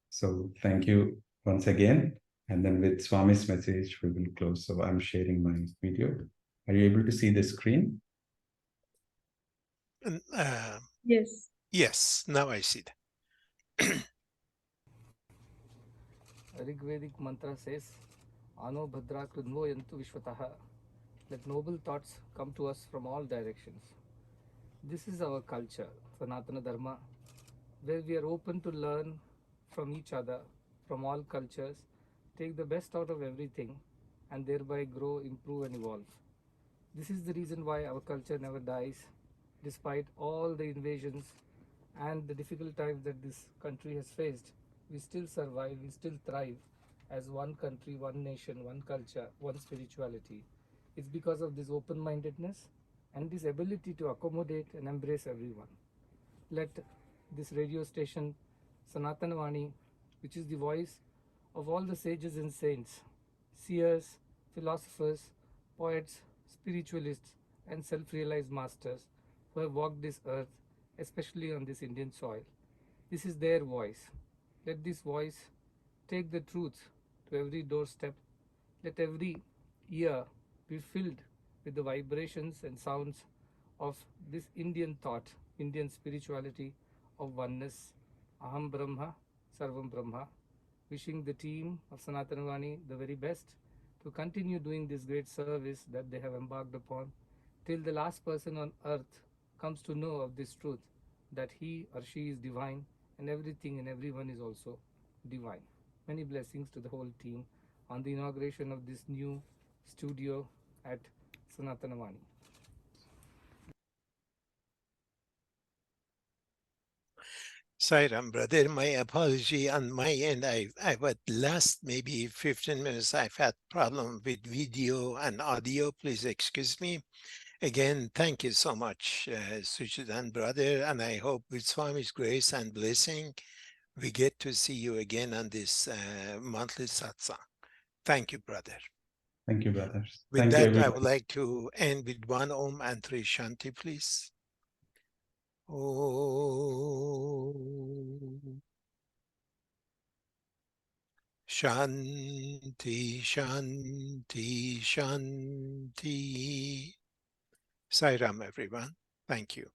So thank you once again. And then with Swami's message, we will close. So I'm sharing my video. Are you able to see the screen? Yes. Yes, now I see that. Rigvedic mantra says, Ano Bhadra Krunvo Yantu Vishwataha. Let noble thoughts come to us from all directions. This is our culture, Sanatana Dharma, where we are open to learn from each other, from all cultures, take the best out of everything, and thereby grow, improve, and evolve. This is the reason why our culture never dies, despite all the invasions and the difficult times that this country has faced. We still survive, we still thrive as one country, one nation, one culture, one spirituality. It's because of this open mindedness and this ability to accommodate and embrace everyone. Let this radio station, Sanathana Vani, which is the voice of all the sages and saints, seers, philosophers, poets, spiritualists, and self realized masters who have walked this earth, especially on this Indian soil. This is their voice. Let this voice take the truth to every doorstep. Let every ear be filled with the vibrations and sounds of this Indian thought, Indian spirituality of oneness, Aham Brahma, Sarvam Brahma. Wishing the team of Sanatana Vani the very best to continue doing this great service that they have embarked upon till the last person on earth comes to know of this truth, that he or she is divine and everything and everyone is also divine. Many blessings to the whole team on the inauguration of this new studio at Sanathana Vani. Sairam, brother, my apology on my end. I've at last maybe 15 minutes, I've had problem with video and audio. Please excuse me. Again, thank you so much, Suchetan, brother, and I hope with Swami's grace and blessing, we get to see you again on this monthly satsang. Thank you, brother. Thank you, brothers. With Thank you, that, I everybody. would like to end with one Om and three Shanti, please. Om. Shanti, Shanti, Shanti. Sai Ram, everyone. Thank you.